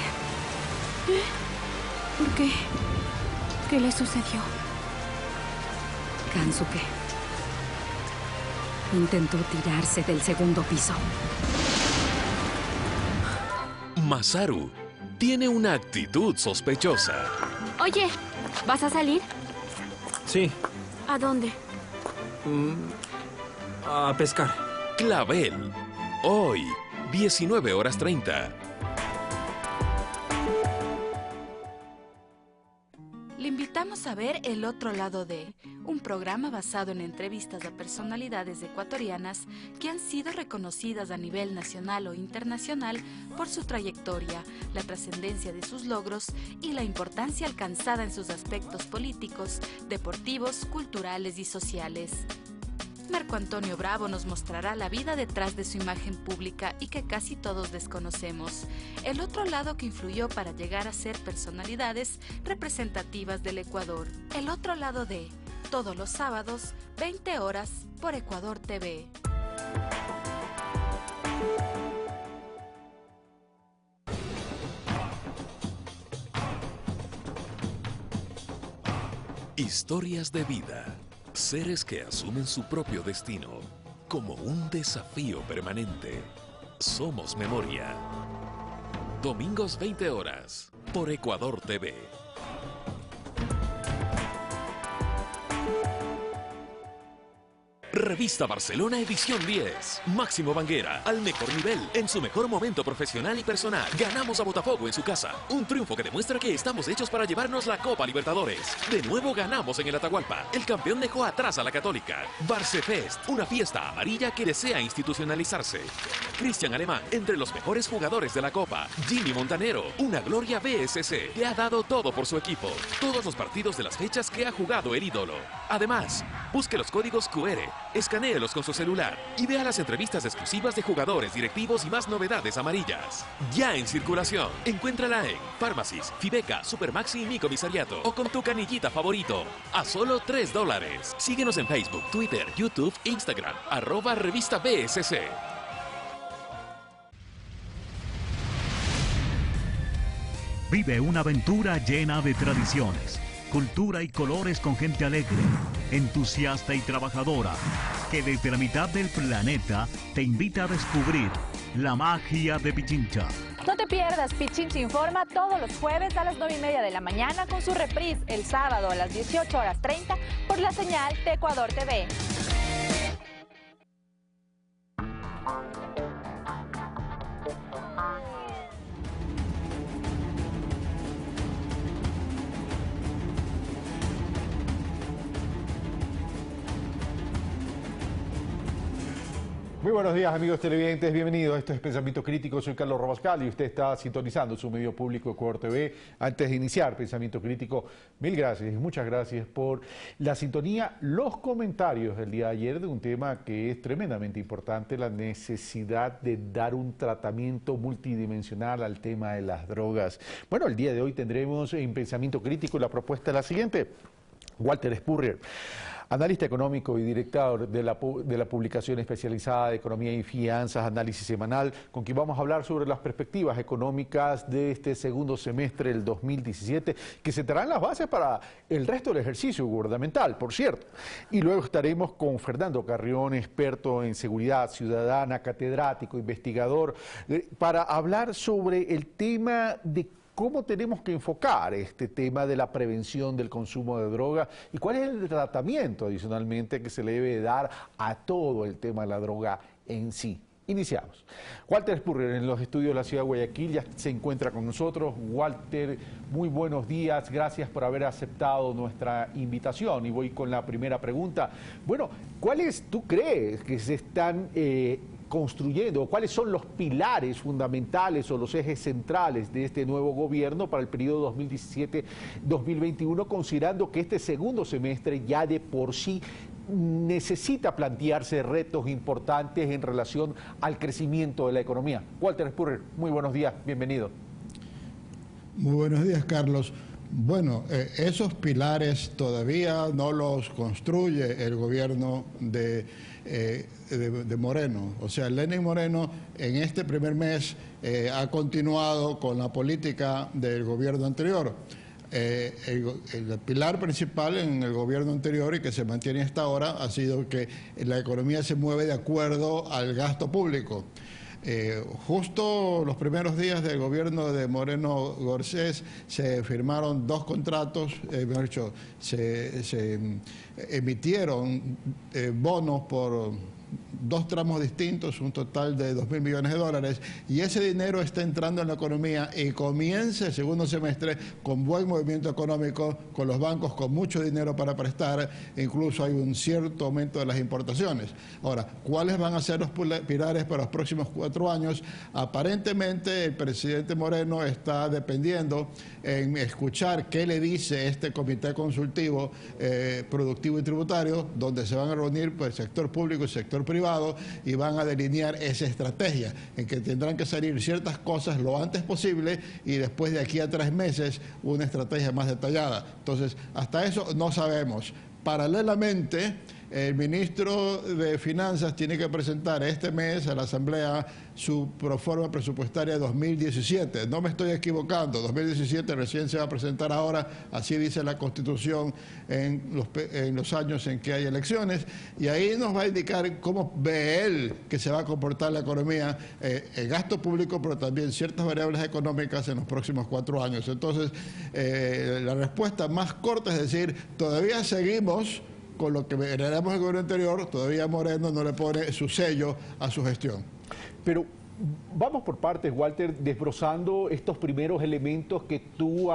¿Por qué? ¿Qué le sucedió? Kansuke intentó tirarse del segundo piso. Masaru tiene una actitud sospechosa. Oye, ¿vas a salir? Sí. ¿A dónde? A pescar. Clavel. Hoy, 19:30. Le invitamos a ver El Otro Lado de, un programa basado en entrevistas a personalidades ecuatorianas que han sido reconocidas a nivel nacional o internacional por su trayectoria, la trascendencia de sus logros y la importancia alcanzada en sus aspectos políticos, deportivos, culturales y sociales. Marco Antonio Bravo nos mostrará la vida detrás de su imagen pública y que casi todos desconocemos. El otro lado que influyó para llegar a ser personalidades representativas del Ecuador. El otro lado de, todos los sábados, 20 horas, por Ecuador TV. Historias de vida. Seres que asumen su propio destino como un desafío permanente. Somos Memoria. Domingos 20 horas por Ecuador TV. Revista Barcelona edición 10. Máximo Banguera, al mejor nivel, en su mejor momento profesional y personal. Ganamos a Botafogo en su casa. Un triunfo que demuestra que estamos hechos para llevarnos la Copa Libertadores. De nuevo ganamos en el Atahualpa. El campeón dejó atrás a la Católica. Barcefest, una fiesta amarilla que desea institucionalizarse. Cristian Alemán, entre los mejores jugadores de la Copa. Jimmy Montanero, una gloria BSC, que ha dado todo por su equipo. Todos los partidos de las fechas que ha jugado el ídolo. Además, busque los códigos QR, escanéelos con su celular y vea las entrevistas exclusivas de jugadores, directivos y más novedades amarillas. Ya en circulación. Encuéntrala en Pharmacies, Fibeca, Supermaxi y Mi Comisariato o con tu canillita favorito. A solo $3. Síguenos en Facebook, Twitter, YouTube, Instagram, @revista BSC. Vive una aventura llena de tradiciones, cultura y colores con gente alegre, entusiasta y trabajadora, que desde la mitad del planeta te invita a descubrir la magia de Pichincha. No te pierdas Pichincha Informa todos los jueves a las 9:30 de la mañana con su reprise el sábado a las 18:30 por la señal de Ecuador TV. Muy buenos días, amigos televidentes, bienvenidos. Esto es Pensamiento Crítico, soy Carlos Rabascal y usted está sintonizando su medio público Ecuador TV. Antes de iniciar Pensamiento Crítico, mil gracias y muchas gracias por la sintonía, los comentarios del día de ayer de un tema que es tremendamente importante, la necesidad de dar un tratamiento multidimensional al tema de las drogas. Bueno, el día de hoy tendremos en Pensamiento Crítico la propuesta la siguiente. Walter Spurrier, analista económico y director de la publicación especializada de Economía y Finanzas, Análisis Semanal, con quien vamos a hablar sobre las perspectivas económicas de este segundo semestre del 2017, que sentarán las bases para el resto del ejercicio gubernamental, por cierto. Y luego estaremos con Fernando Carrión, experto en seguridad ciudadana, catedrático, investigador, para hablar sobre el tema de cómo tenemos que enfocar este tema de la prevención del consumo de droga y cuál es el tratamiento adicionalmente que se le debe dar a todo el tema de la droga en sí. Iniciamos. Walter Spurrier en los estudios de la ciudad de Guayaquil ya se encuentra con nosotros. Walter, muy buenos días, gracias por haber aceptado nuestra invitación y voy con la primera pregunta. Bueno, ¿cuáles tú crees que se están construyendo, cuáles son los pilares fundamentales o los ejes centrales de este nuevo gobierno para el periodo 2017-2021, considerando que este segundo semestre ya de por sí necesita plantearse retos importantes en relación al crecimiento de la economía? Walter Spurrier, muy buenos días, bienvenido. Muy buenos días, Carlos. Bueno, esos pilares todavía no los construye el gobierno de Moreno. O sea, Lenín Moreno en este primer mes ha continuado con la política del gobierno anterior. El pilar principal en el gobierno anterior y que se mantiene hasta ahora ha sido que la economía se mueve de acuerdo al gasto público. Justo los primeros días del gobierno de Moreno Garcés se firmaron dos contratos, mejor dicho, se emitieron bonos por dos tramos distintos, un total de 2.000 millones de dólares, y ese dinero está entrando en la economía y comienza el segundo semestre con buen movimiento económico, con los bancos con mucho dinero para prestar, e incluso hay un cierto aumento de las importaciones. Ahora, ¿cuáles van a ser los pilares para los próximos 4 años? Aparentemente el presidente Moreno está dependiendo en escuchar qué le dice este comité consultivo productivo y tributario, donde se van a reunir pues, el sector público y el sector privado y van a delinear esa estrategia en que tendrán que salir ciertas cosas lo antes posible y después de aquí a 3 meses una estrategia más detallada. Entonces, hasta eso no sabemos. Paralelamente, el ministro de Finanzas tiene que presentar este mes a la Asamblea su proforma presupuestaria 2017. No me estoy equivocando, 2017 recién se va a presentar ahora, así dice la Constitución en los años en que hay elecciones, y ahí nos va a indicar cómo ve él que se va a comportar la economía, el gasto público, pero también ciertas variables económicas en los próximos 4 años. Entonces, la respuesta más corta es decir, todavía seguimos con lo que heredamos el gobierno anterior, todavía Moreno no le pone su sello a su gestión. Pero vamos por partes, Walter, desbrozando estos primeros elementos que tú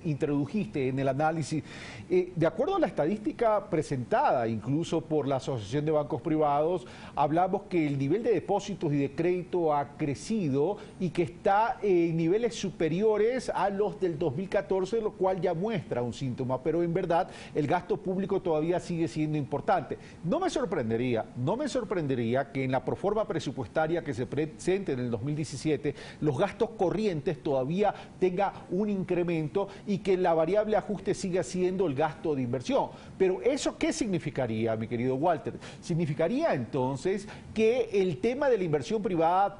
introdujiste en el análisis. De acuerdo a la estadística presentada incluso por la Asociación de Bancos Privados, hablamos que el nivel de depósitos y de crédito ha crecido y que está en niveles superiores a los del 2014, lo cual ya muestra un síntoma, pero en verdad el gasto público todavía sigue siendo importante. No me sorprendería que en la proforma presupuestaria que se presente en el 2017, los gastos corrientes todavía tenga un incremento y que la variable ajuste siga siendo el gasto de inversión. Pero ¿eso qué significaría, mi querido Walter? Significaría entonces que el tema de la inversión privada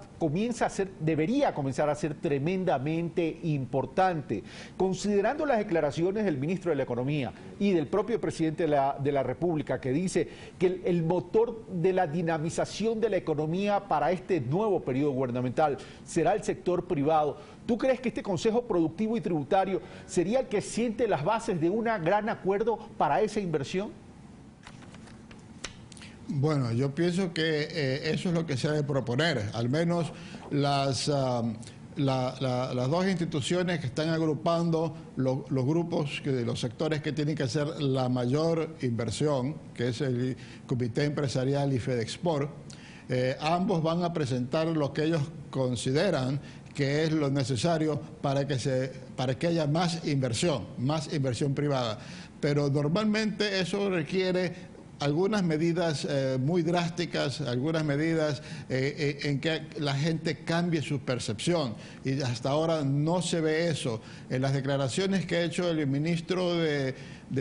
debería comenzar a ser tremendamente importante. Considerando las declaraciones del ministro de la Economía y del propio presidente de la República, que dice que el motor de la dinamización de la economía para este nuevo periodo gubernamental será el sector privado. ¿Tú crees que este Consejo Productivo y Tributario sería el que siente las bases de un gran acuerdo para esa inversión? Bueno, yo pienso que eso es lo que se debe proponer. Al menos las dos instituciones que están agrupando los grupos, los sectores que tienen que hacer la mayor inversión, que es el Comité Empresarial y Fedexport, ambos van a presentar lo que ellos consideran que es lo necesario para que haya más inversión privada. Pero normalmente eso requiere algunas medidas muy drásticas, algunas medidas en que la gente cambie su percepción. Y hasta ahora no se ve eso. En las declaraciones que ha hecho el ministro de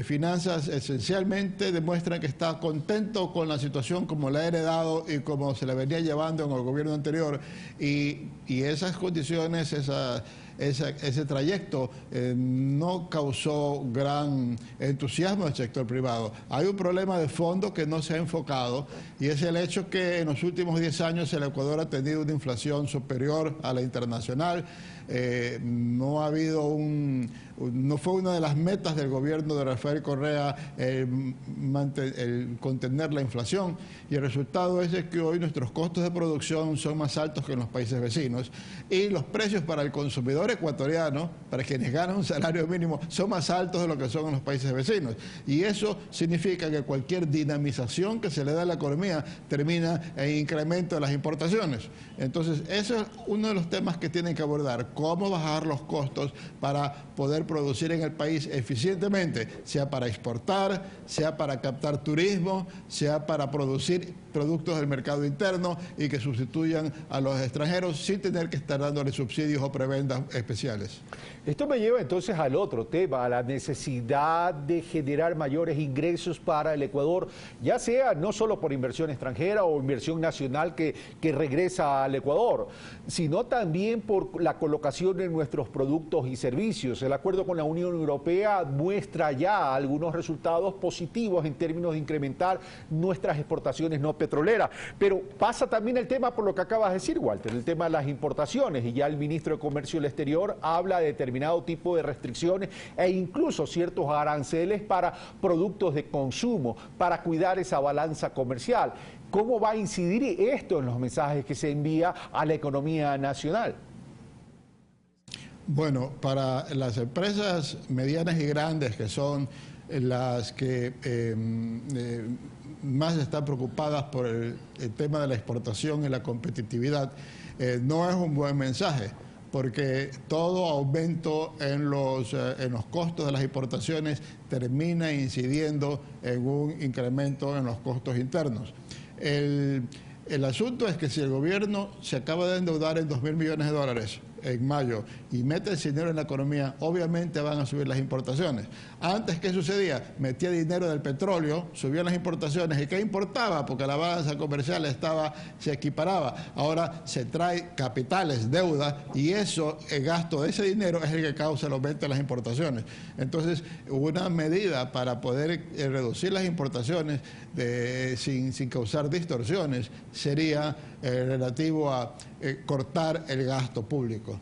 Finanzas esencialmente demuestran que está contento con la situación como la ha heredado y como se la venía llevando en el gobierno anterior. Y esas condiciones, ese trayecto no causó gran entusiasmo del sector privado. Hay un problema de fondo que no se ha enfocado y es el hecho que en los últimos 10 años el Ecuador ha tenido una inflación superior a la internacional. No ha habido no fue una de las metas del gobierno de Rafael Correa el contener la inflación, y el resultado es que hoy nuestros costos de producción son más altos que en los países vecinos y los precios para el consumidor ecuatoriano, para quienes ganan un salario mínimo, son más altos de lo que son en los países vecinos, y eso significa que cualquier dinamización que se le da a la economía termina en incremento de las importaciones. Entonces, eso es uno de los temas que tienen que abordar: cómo bajar los costos para poder producir en el país eficientemente, sea para exportar, sea para captar turismo, sea para producir productos del mercado interno y que sustituyan a los extranjeros sin tener que estar dándole subsidios o prebendas especiales. Esto me lleva entonces al otro tema, a la necesidad de generar mayores ingresos para el Ecuador, ya sea no solo por inversión extranjera o inversión nacional que regresa al Ecuador, sino también por la colocación de nuestros productos y servicios. El acuerdo con la Unión Europea muestra ya algunos resultados positivos en términos de incrementar nuestras exportaciones no petroleras, pero pasa también el tema por lo que acabas de decir, Walter, el tema de las importaciones, y ya el ministro de Comercio del Exterior habla de determinado tipo de restricciones e incluso ciertos aranceles para productos de consumo, para cuidar esa balanza comercial. ¿Cómo va a incidir esto en los mensajes que se envía a la economía nacional? Bueno, para las empresas medianas y grandes, que son las que más están preocupadas por el tema de la exportación y la competitividad, no es un buen mensaje, porque todo aumento en los costos de las importaciones termina incidiendo en un incremento en los costos internos. El asunto es que si el gobierno se acaba de endeudar en 2.000 millones de dólares en mayo y mete ese dinero en la economía, obviamente van a subir las importaciones. Antes, ¿qué sucedía? Metía dinero del petróleo, subían las importaciones. ¿Y qué importaba? Porque la balanza comercial se equiparaba. Ahora se trae capitales, deuda, y eso, el gasto de ese dinero es el que causa el aumento de las importaciones. Entonces, una medida para poder reducir las importaciones sin causar distorsiones sería relativo a cortar el gasto público,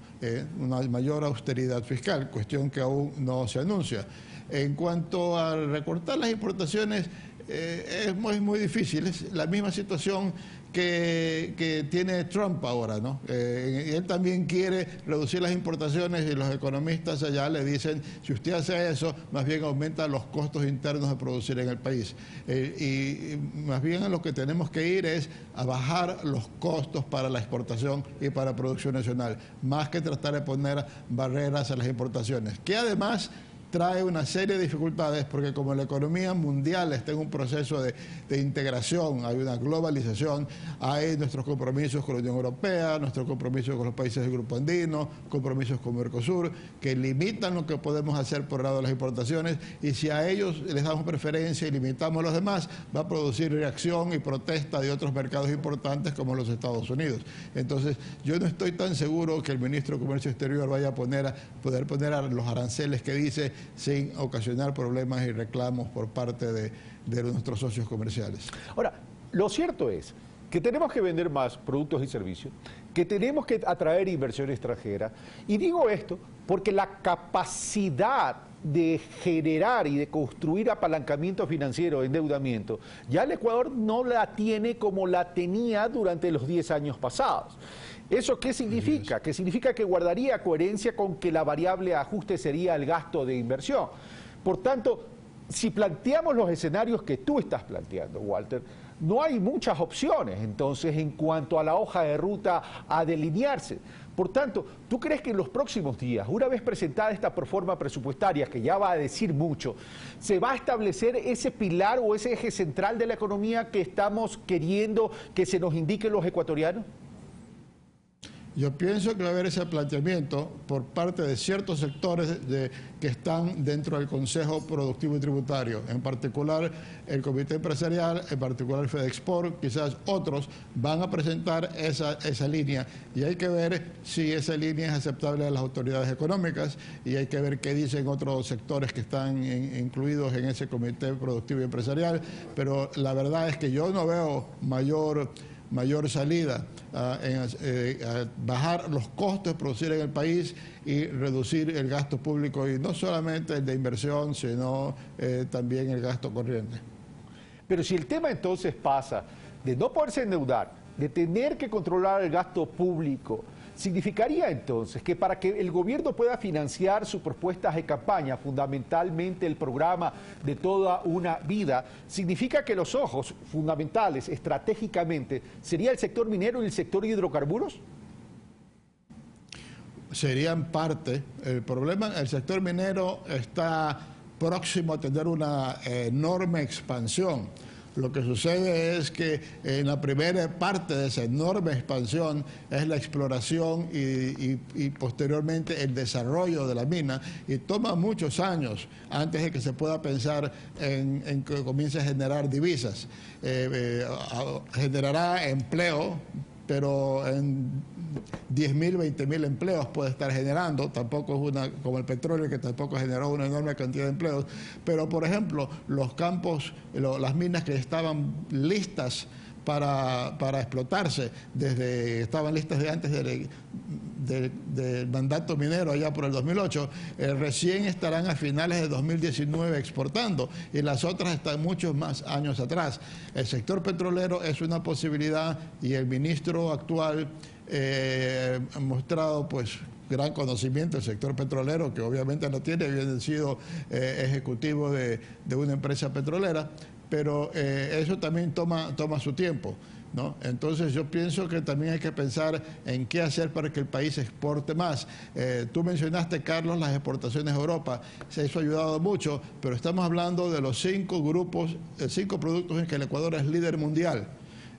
una mayor austeridad fiscal, cuestión que aún no se anuncia. En cuanto a recortar las importaciones, es muy difícil. Es la misma situación que tiene Trump ahora, ¿no? Él también quiere reducir las importaciones y los economistas allá le dicen, si usted hace eso, más bien aumenta los costos internos de producir en el país. Y más bien a lo que tenemos que ir es a bajar los costos para la exportación y para la producción nacional, más que tratar de poner barreras a las importaciones, que además trae una serie de dificultades porque como la economía mundial está en un proceso de integración, hay una globalización, hay nuestros compromisos con la Unión Europea, nuestros compromisos con los países del Grupo Andino, compromisos con Mercosur, que limitan lo que podemos hacer por el lado de las importaciones, y si a ellos les damos preferencia y limitamos a los demás, va a producir reacción y protesta de otros mercados importantes como los Estados Unidos. Entonces, yo no estoy tan seguro que el ministro de Comercio Exterior vaya a poder poner a los aranceles que dice sin ocasionar problemas y reclamos por parte de nuestros socios comerciales. Ahora, lo cierto es que tenemos que vender más productos y servicios, que tenemos que atraer inversión extranjera, y digo esto porque la capacidad de generar y de construir apalancamiento financiero, endeudamiento, ya el Ecuador no la tiene como la tenía durante los 10 años pasados. ¿Eso qué significa? Que significa que guardaría coherencia con que la variable de ajuste sería el gasto de inversión. Por tanto, si planteamos los escenarios que tú estás planteando, Walter, no hay muchas opciones, entonces, en cuanto a la hoja de ruta a delinearse. Por tanto, ¿tú crees que en los próximos días, una vez presentada esta proforma presupuestaria, que ya va a decir mucho, se va a establecer ese pilar o ese eje central de la economía que estamos queriendo que se nos indique los ecuatorianos? Yo pienso que va a haber ese planteamiento por parte de ciertos sectores que están dentro del Consejo Productivo y Tributario, en particular el Comité Empresarial, en particular el FEDEXPOR, quizás otros van a presentar esa línea, y hay que ver si esa línea es aceptable a las autoridades económicas, y hay que ver qué dicen otros sectores que están incluidos en ese Comité Productivo y Empresarial, pero la verdad es que yo no veo mayor salida a bajar los costos de producir en el país y reducir el gasto público, y no solamente el de inversión, sino también el gasto corriente. Pero si el tema entonces pasa de no poderse endeudar, de tener que controlar el gasto público, significaría entonces que para que el gobierno pueda financiar sus propuestas de campaña, fundamentalmente el programa de toda una vida, significa que los ojos fundamentales estratégicamente sería el sector minero y el sector hidrocarburos. Serían parte. El problema, el sector minero está próximo a tener una enorme expansión. Lo que sucede es que en la primera parte de esa enorme expansión es la exploración y posteriormente el desarrollo de la mina, y toma muchos años antes de que se pueda pensar en que comience a generar divisas. Generará empleo, pero en 10.000, 20.000 empleos puede estar generando, tampoco es una como el petróleo, que tampoco generó una enorme cantidad de empleos, pero por ejemplo los campos, las minas que estaban listas para explotarse, estaban listas de antes del mandato minero allá por el 2008, recién estarán a finales de 2019 exportando, y las otras están muchos más años atrás. El sector petrolero es una posibilidad, y el ministro actual ha mostrado pues gran conocimiento del sector petrolero, que obviamente no tiene, había sido ejecutivo de una empresa petrolera, pero eso también toma su tiempo, ¿no? Entonces yo pienso que también hay que pensar en qué hacer para que el país exporte más. Tú mencionaste, Carlos, las exportaciones a Europa, eso ha ayudado mucho, pero estamos hablando de los 5 productos en que el Ecuador es líder mundial.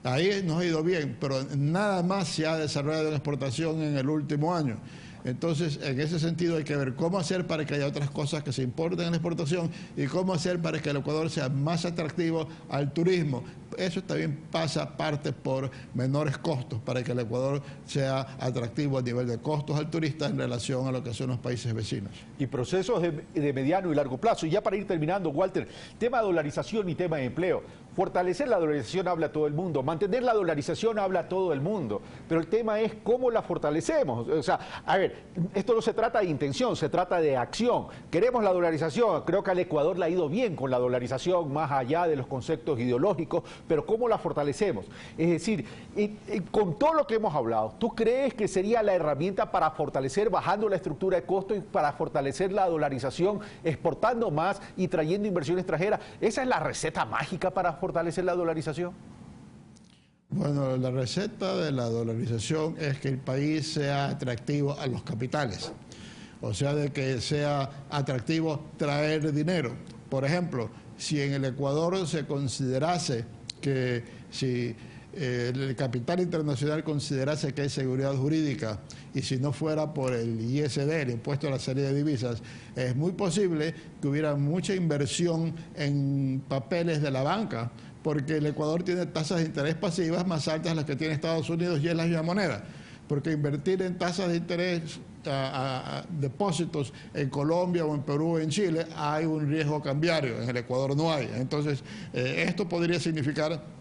Ahí nos ha ido bien, pero nada más se ha desarrollado en exportación en el último año. Entonces, en ese sentido hay que ver cómo hacer para que haya otras cosas que se importen en la exportación, y cómo hacer para que el Ecuador sea más atractivo al turismo. Eso también pasa parte por menores costos, para que el Ecuador sea atractivo a nivel de costos al turista en relación a lo que son los países vecinos. Y procesos de mediano y largo plazo. Y ya para ir terminando, Walter, tema de dolarización y tema de empleo. fortalecer la dolarización habla todo el mundo, mantener la dolarización habla todo el mundo, pero el tema es cómo la fortalecemos. O sea, a ver, esto no se trata de intención, se trata de acción. Queremos la dolarización, creo que al Ecuador le ha ido bien con la dolarización, más allá de los conceptos ideológicos, pero ¿cómo la fortalecemos? Es decir, con todo lo que hemos hablado, ¿tú crees que sería la herramienta para fortalecer, bajando la estructura de costo y para fortalecer la dolarización, exportando más y trayendo inversión extranjera? ¿Esa es la receta mágica para fortalecer la dolarización? Bueno, la receta de la dolarización es que el país sea atractivo a los capitales, o sea, de que sea atractivo traer dinero. Por ejemplo, si en el Ecuador se considerase que si el capital internacional considerase que hay seguridad jurídica y si no fuera por el ISD, el impuesto a la salida de divisas, es muy posible que hubiera mucha inversión en papeles de la banca, porque el Ecuador tiene tasas de interés pasivas más altas de las que tiene Estados Unidos y es la misma moneda, porque invertir en tasas de interés a depósitos en Colombia o en Perú o en Chile hay un riesgo cambiario, en el Ecuador no hay. Entonces, esto podría significar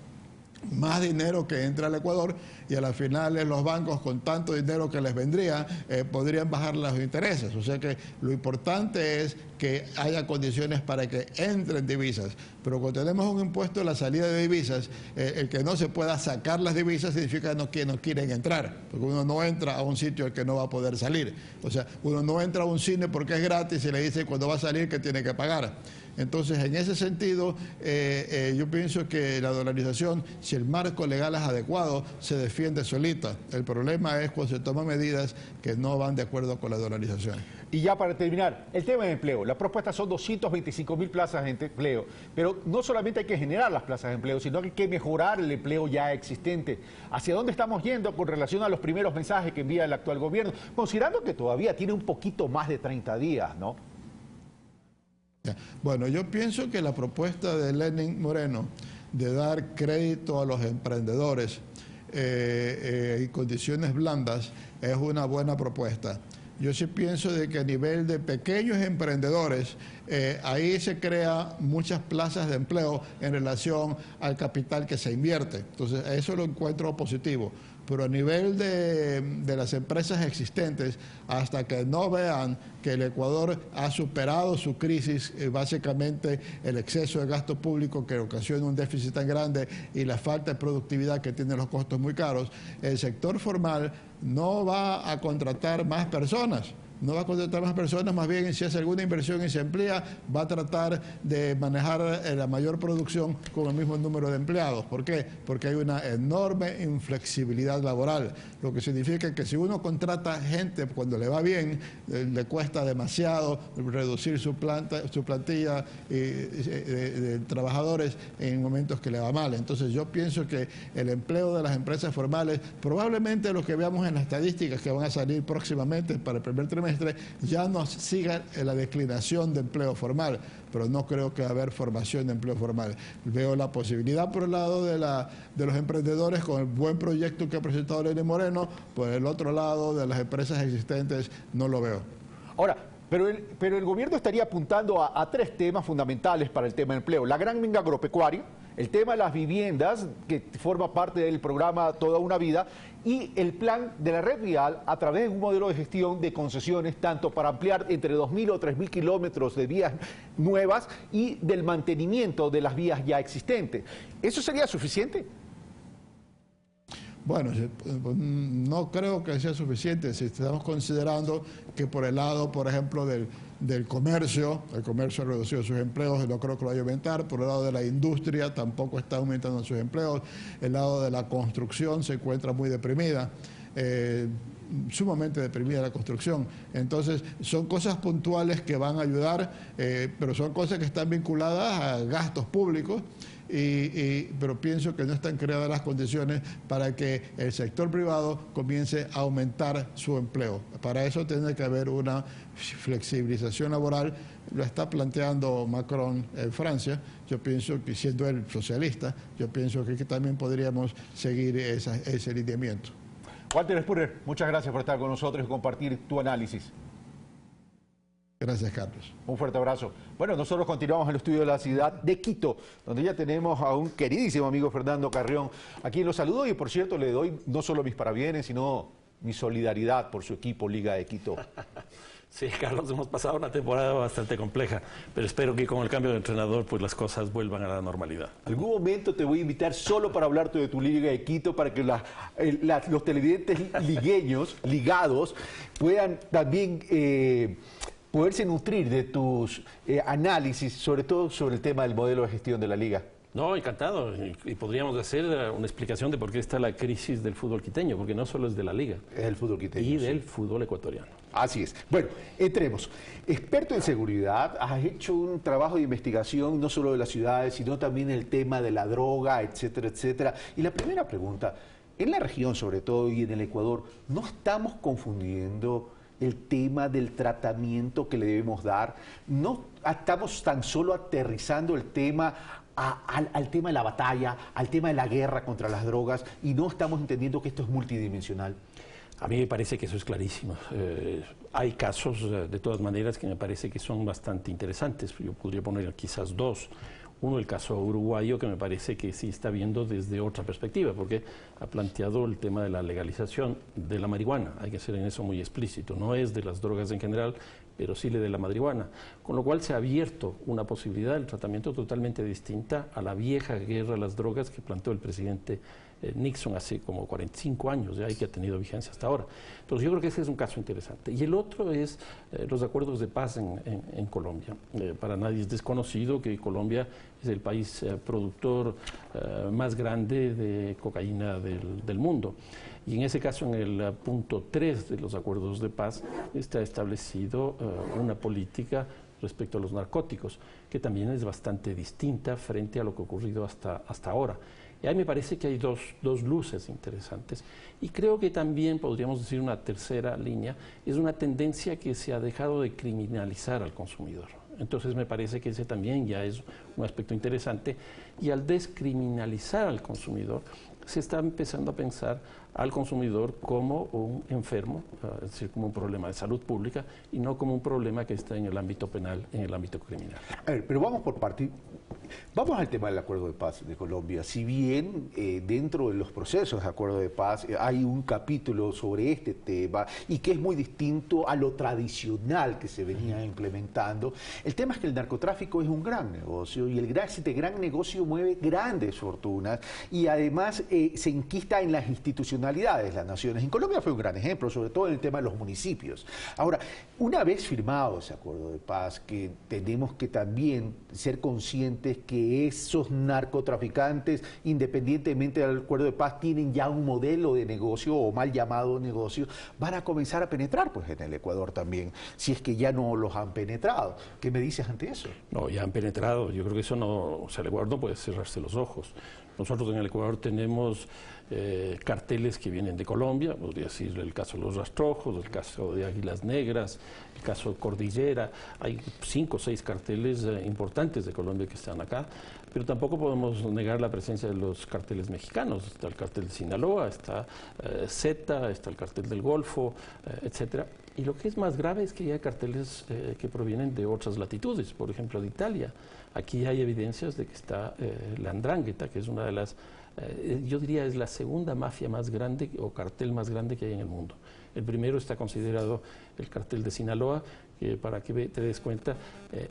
más dinero que entra al Ecuador y a la final los bancos con tanto dinero que les vendría podrían bajar los intereses. O sea que lo importante es que haya condiciones para que entren divisas. Pero cuando tenemos un impuesto a la salida de divisas, el que no se pueda sacar las divisas significa que no quieren entrar, porque uno no entra a un sitio al que no va a poder salir. O sea, uno no entra a un cine porque es gratis y le dice cuando va a salir que tiene que pagar. Entonces, en ese sentido, yo pienso que la dolarización, si el marco legal es adecuado, se defiende solita. El problema es cuando se toman medidas que no van de acuerdo con la dolarización. Y ya para terminar, el tema del empleo. La propuesta son 225.000 plazas de empleo, pero no solamente hay que generar las plazas de empleo, sino que hay que mejorar el empleo ya existente. ¿Hacia dónde estamos yendo con relación a los primeros mensajes que envía el actual gobierno? Considerando que todavía tiene un poquito más de 30 días, ¿no? Bueno, yo pienso que la propuesta de Lenín Moreno de dar crédito a los emprendedores y condiciones blandas es una buena propuesta. Yo sí pienso de que a nivel de pequeños emprendedores, ahí se crea muchas plazas de empleo en relación al capital que se invierte. Entonces, eso lo encuentro positivo. Pero a nivel de las empresas existentes, hasta que no vean que el Ecuador ha superado su crisis, básicamente el exceso de gasto público que ocasiona un déficit tan grande y la falta de productividad que tiene los costos muy caros, el sector formal no va a contratar más personas. No va a contratar más personas, más bien si hace alguna inversión y se emplea, va a tratar de manejar la mayor producción con el mismo número de empleados. ¿Por qué? Porque hay una enorme inflexibilidad laboral, lo que significa que si uno contrata gente cuando le va bien, le cuesta demasiado reducir su plantilla de trabajadores en momentos que le va mal. Entonces yo pienso que el empleo de las empresas formales, probablemente lo que veamos en las estadísticas que van a salir próximamente para el primer trimestre, ya no siga la declinación de empleo formal, pero no creo que va a haber formación de empleo formal. Veo la posibilidad por el lado de los emprendedores con el buen proyecto que ha presentado Lenín Moreno, por el otro lado de las empresas existentes no lo veo. Ahora, pero el gobierno estaría apuntando a tres temas fundamentales para el tema del empleo. La gran minga agropecuaria, el tema de las viviendas, que forma parte del programa Toda una Vida, y el plan de la red vial a través de un modelo de gestión de concesiones, tanto para ampliar entre 2.000 o 3.000 kilómetros de vías nuevas y del mantenimiento de las vías ya existentes. ¿Eso sería suficiente? Bueno, no creo que sea suficiente si estamos considerando que por el lado, por ejemplo, del comercio, el comercio ha reducido sus empleos y no creo que lo vaya a aumentar. Por el lado de la industria tampoco está aumentando sus empleos. El lado de la construcción se encuentra muy deprimida. Sumamente deprimida la construcción. Entonces, son cosas puntuales que van a ayudar, pero son cosas que están vinculadas a gastos públicos, pero pienso que no están creadas las condiciones para que el sector privado comience a aumentar su empleo. Para eso tiene que haber una flexibilización laboral. Lo está planteando Macron en Francia. Yo pienso que, siendo él socialista, yo pienso que también podríamos seguir ese lineamiento. Walter Spurrier, muchas gracias por estar con nosotros y compartir tu análisis. Gracias, Carlos. Un fuerte abrazo. Bueno, nosotros continuamos en el estudio de la ciudad de Quito, donde ya tenemos a un queridísimo amigo Fernando Carrión, a quien lo saludo y, por cierto, le doy no solo mis parabienes, sino mi solidaridad por su equipo Liga de Quito. Sí, Carlos, hemos pasado una temporada bastante compleja, pero espero que con el cambio de entrenador pues las cosas vuelvan a la normalidad. Algún momento te voy a invitar solo para hablarte de tu Liga de Quito, para que los televidentes ligados, puedan también poderse nutrir de tus análisis, sobre todo sobre el tema del modelo de gestión de la Liga. No, encantado. Y podríamos hacer una explicación de por qué está la crisis del fútbol quiteño, porque no solo es de la Liga. Es el fútbol quiteño. Y del fútbol ecuatoriano. Así es. Bueno, entremos. Experto en seguridad, has hecho un trabajo de investigación no solo de las ciudades, sino también el tema de la droga, etcétera, etcétera. Y la primera pregunta, en la región sobre todo y en el Ecuador, ¿no estamos confundiendo el tema del tratamiento que le debemos dar? ¿No estamos tan solo aterrizando el tema al tema de la batalla, al tema de la guerra contra las drogas, y no estamos entendiendo que esto es multidimensional? A mí me parece que eso es clarísimo. Hay casos, de todas maneras, que me parece que son bastante interesantes. Yo podría poner quizás dos. Uno, el caso uruguayo, que me parece que sí está viendo desde otra perspectiva, porque ha planteado el tema de la legalización de la marihuana. Hay que ser en eso muy explícito. No es de las drogas en general, pero sí de la marihuana. Con lo cual se ha abierto una posibilidad del tratamiento totalmente distinta a la vieja guerra a las drogas que planteó el presidente Nixon hace como 45 años, ya, y que ha tenido vigencia hasta ahora. Entonces yo creo que ese es un caso interesante. Y el otro es los acuerdos de paz en Colombia. Para nadie es desconocido que Colombia es el país productor más grande de cocaína del mundo. Y en ese caso, en el punto 3 de los acuerdos de paz, está establecido una política respecto a los narcóticos, que también es bastante distinta frente a lo que ha ocurrido hasta ahora. Y ahí me parece que hay dos luces interesantes. Y creo que también podríamos decir una tercera línea, es una tendencia que se ha dejado de criminalizar al consumidor. Entonces me parece que ese también ya es un aspecto interesante. Y al descriminalizar al consumidor, se está empezando a pensar al consumidor como un enfermo, es decir, como un problema de salud pública, y no como un problema que está en el ámbito penal, en el ámbito criminal. A ver, pero vamos por partes. Vamos al tema del acuerdo de paz de Colombia. Si bien dentro de los procesos de acuerdo de paz hay un capítulo sobre este tema y que es muy distinto a lo tradicional que se venía implementando, el tema es que el narcotráfico es un gran negocio y este gran negocio mueve grandes fortunas y además se enquista en las institucionalidades, las naciones. En Colombia fue un gran ejemplo, sobre todo en el tema de los municipios. Ahora, una vez firmado ese acuerdo de paz, que tenemos que también ser conscientes que esos narcotraficantes, independientemente del acuerdo de paz, tienen ya un modelo de negocio o mal llamado negocio, van a comenzar a penetrar pues en el Ecuador también, si es que ya no los han penetrado. ¿Qué me dices ante eso? No, ya han penetrado. Yo creo que eso no, o sea, el Ecuador no puede cerrarse los ojos. Nosotros en el Ecuador tenemos carteles que vienen de Colombia, podría decir el caso de los Rastrojos, el caso de Águilas Negras, el caso de Cordillera. Hay 5 o 6 carteles importantes de Colombia que están acá, pero tampoco podemos negar la presencia de los carteles mexicanos. Está el cartel de Sinaloa, está Zeta, está el cartel del Golfo, etcétera. Y lo que es más grave es que hay carteles que provienen de otras latitudes, por ejemplo de Italia. Aquí hay evidencias de que está la 'Ndrangheta, que es una de las, yo diría es la segunda mafia más grande o cartel más grande que hay en el mundo. El primero está considerado el cartel de Sinaloa, que para que te des cuenta,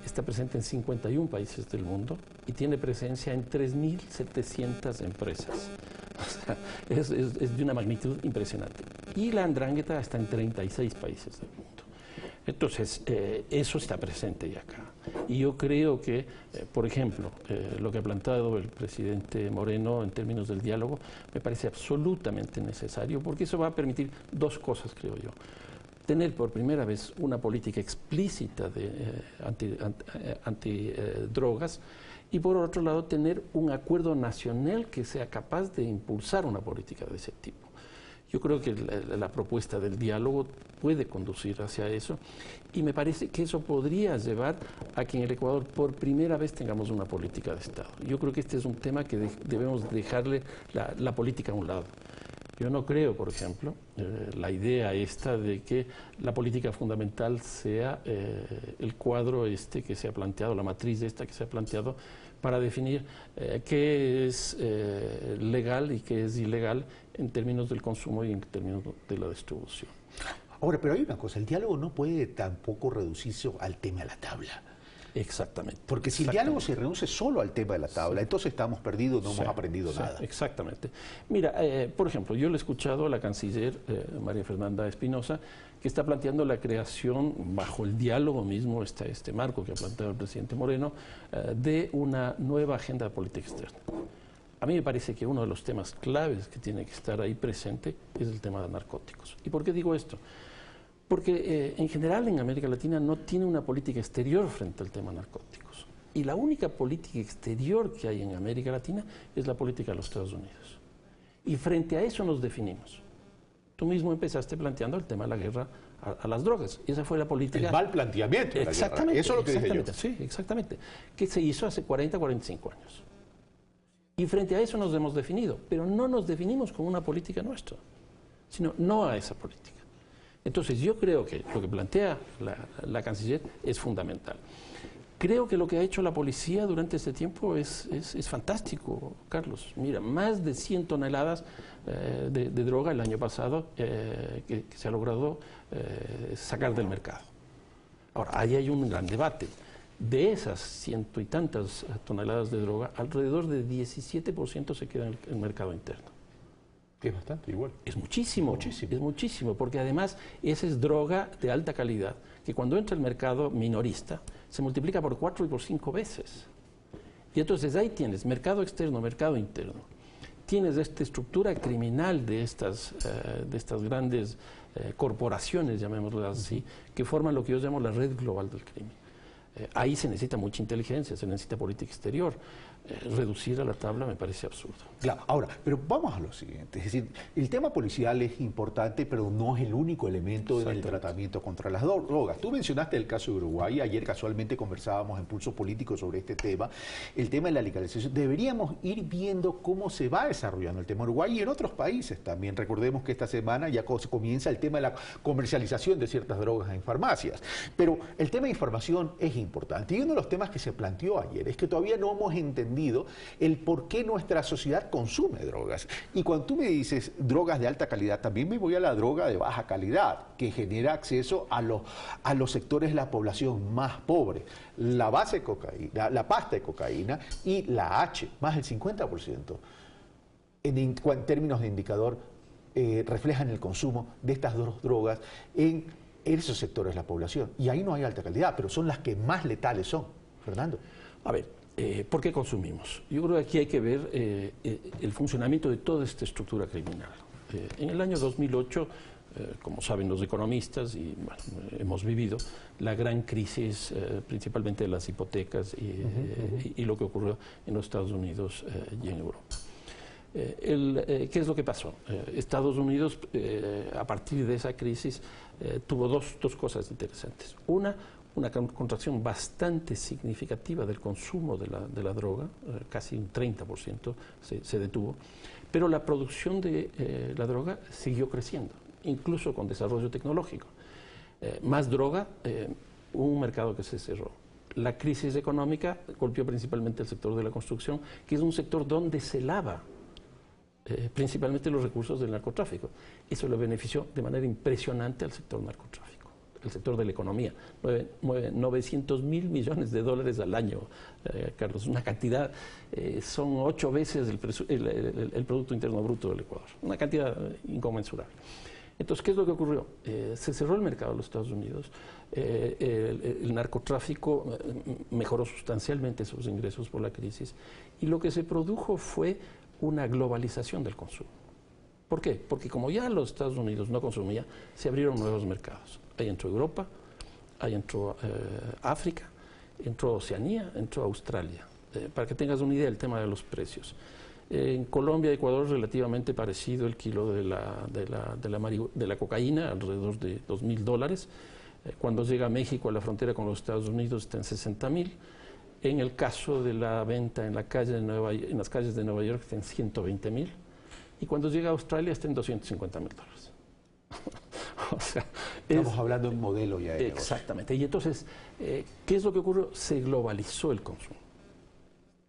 está presente en 51 países del mundo y tiene presencia en 3.700 empresas. O sea, es de una magnitud impresionante. Y la 'Ndrangheta está en 36 países del mundo. Entonces, eso está presente ya acá. Y yo creo que, por ejemplo, lo que ha planteado el presidente Moreno en términos del diálogo, me parece absolutamente necesario, porque eso va a permitir 2 cosas, creo yo. Tener por primera vez una política explícita de antidrogas y por otro lado tener un acuerdo nacional que sea capaz de impulsar una política de ese tipo. Yo creo que la propuesta del diálogo puede conducir hacia eso y me parece que eso podría llevar a que en el Ecuador por primera vez tengamos una política de Estado. Yo creo que este es un tema que debemos dejarle la política a un lado. Yo no creo, por ejemplo, la idea esta de que la política fundamental sea el cuadro que se ha planteado, la matriz esta que se ha planteado para definir qué es legal y qué es ilegal en términos del consumo y en términos de la distribución. Ahora, pero hay una cosa, el diálogo no puede tampoco reducirse al tema de la tabla. Exactamente. Porque si el diálogo se reduce solo al tema de la tabla, entonces estamos perdidos, no hemos aprendido nada. Exactamente. Mira, por ejemplo, yo le he escuchado a la canciller María Fernanda Espinosa, que está planteando la creación, bajo el diálogo mismo, este marco que ha planteado el presidente Moreno, de una nueva agenda de política externa. A mí me parece que uno de los temas claves que tiene que estar ahí presente es el tema de narcóticos. ¿Y por qué digo esto? Porque en general en América Latina no tiene una política exterior frente al tema narcóticos. Y la única política exterior que hay en América Latina es la política de los Estados Unidos. Y frente a eso nos definimos. Tú mismo empezaste planteando el tema de la guerra a las drogas. Y esa fue la política... El mal planteamiento de la guerra. Eso es lo que dije yo. Sí, exactamente. Que se hizo hace 40, 45 años. Y frente a eso nos hemos definido. Pero no nos definimos con una política nuestra, sino no a esa política. Entonces yo creo que lo que plantea la canciller es fundamental. Creo que lo que ha hecho la policía durante este tiempo es fantástico, Carlos. Mira, más de 100 toneladas de droga el año pasado que se ha logrado sacar del mercado. Ahora, ahí hay un gran debate. De esas 100 y tantas toneladas de droga, alrededor de 17% se queda en el mercado interno. Que es bastante igual. Es muchísimo, es muchísimo, porque además esa es droga de alta calidad, que cuando entra al mercado minorista se multiplica por 4 y por 5 veces. Y entonces ahí tienes mercado externo, mercado interno. Tienes esta estructura criminal de estas grandes corporaciones, llamémoslas así, que forman lo que yo llamo la red global del crimen. Ahí se necesita mucha inteligencia, se necesita política exterior. Reducir a la tabla me parece absurdo. Claro, ahora, pero vamos a lo siguiente. Es decir, el tema policial es importante, pero no es el único elemento del tratamiento contra las drogas. Tú mencionaste el caso de Uruguay. Ayer casualmente conversábamos en Pulso Político sobre este tema. El tema de la legalización. Deberíamos ir viendo cómo se va desarrollando el tema en Uruguay y en otros países también. Recordemos que esta semana ya comienza el tema de la comercialización de ciertas drogas en farmacias. Pero el tema de información es importante. Y uno de los temas que se planteó ayer es que todavía no hemos entendido el por qué nuestra sociedad consume drogas. Y cuando tú me dices drogas de alta calidad, también me voy a la droga de baja calidad, que genera acceso a los sectores de la población más pobres. La base de cocaína, la pasta de cocaína y la H, más del 50%. En términos de indicador, reflejan el consumo de estas dos drogas en esos sectores de la población. Y ahí no hay alta calidad, pero son las que más letales son. Fernando. A ver, ¿por qué consumimos? Yo creo que aquí hay que ver el funcionamiento de toda esta estructura criminal. En el año 2008, como saben los economistas, y bueno, hemos vivido la gran crisis principalmente de las hipotecas y lo que ocurrió en los Estados Unidos y en Europa. ¿Qué es lo que pasó? Estados Unidos, a partir de esa crisis, tuvo dos cosas interesantes. Una contracción bastante significativa del consumo de la droga, casi un 30% se detuvo, pero la producción de la droga siguió creciendo, incluso con desarrollo tecnológico. Más droga, un mercado que se cerró. La crisis económica golpeó principalmente el sector de la construcción, que es un sector donde se lava principalmente los recursos del narcotráfico. Eso le benefició de manera impresionante al sector narcotráfico, el sector de la economía. Mueve 900.000 millones de dólares al año, Carlos, una cantidad, son 8 veces el Producto Interno Bruto del Ecuador, una cantidad inconmensurable. Entonces, ¿qué es lo que ocurrió? Se cerró el mercado de los Estados Unidos, el narcotráfico mejoró sustancialmente sus ingresos por la crisis y lo que se produjo fue una globalización del consumo. ¿Por qué? Porque como ya los Estados Unidos no consumían, se abrieron nuevos mercados. Ahí entró Europa, ahí entró África, entró Oceanía, entró Australia. Para que tengas una idea del tema de los precios. En Colombia y Ecuador relativamente parecido el kilo de la cocaína, alrededor de $2.000. Cuando llega a México, a la frontera con los Estados Unidos, está en 60.000. En el caso de la venta en las calles de Nueva York está en 120.000. y cuando llega a Australia está en $250.000. O sea, estamos hablando de un modelo ya de exactamente. Y entonces, ¿qué es lo que ocurrió? Se globalizó el consumo.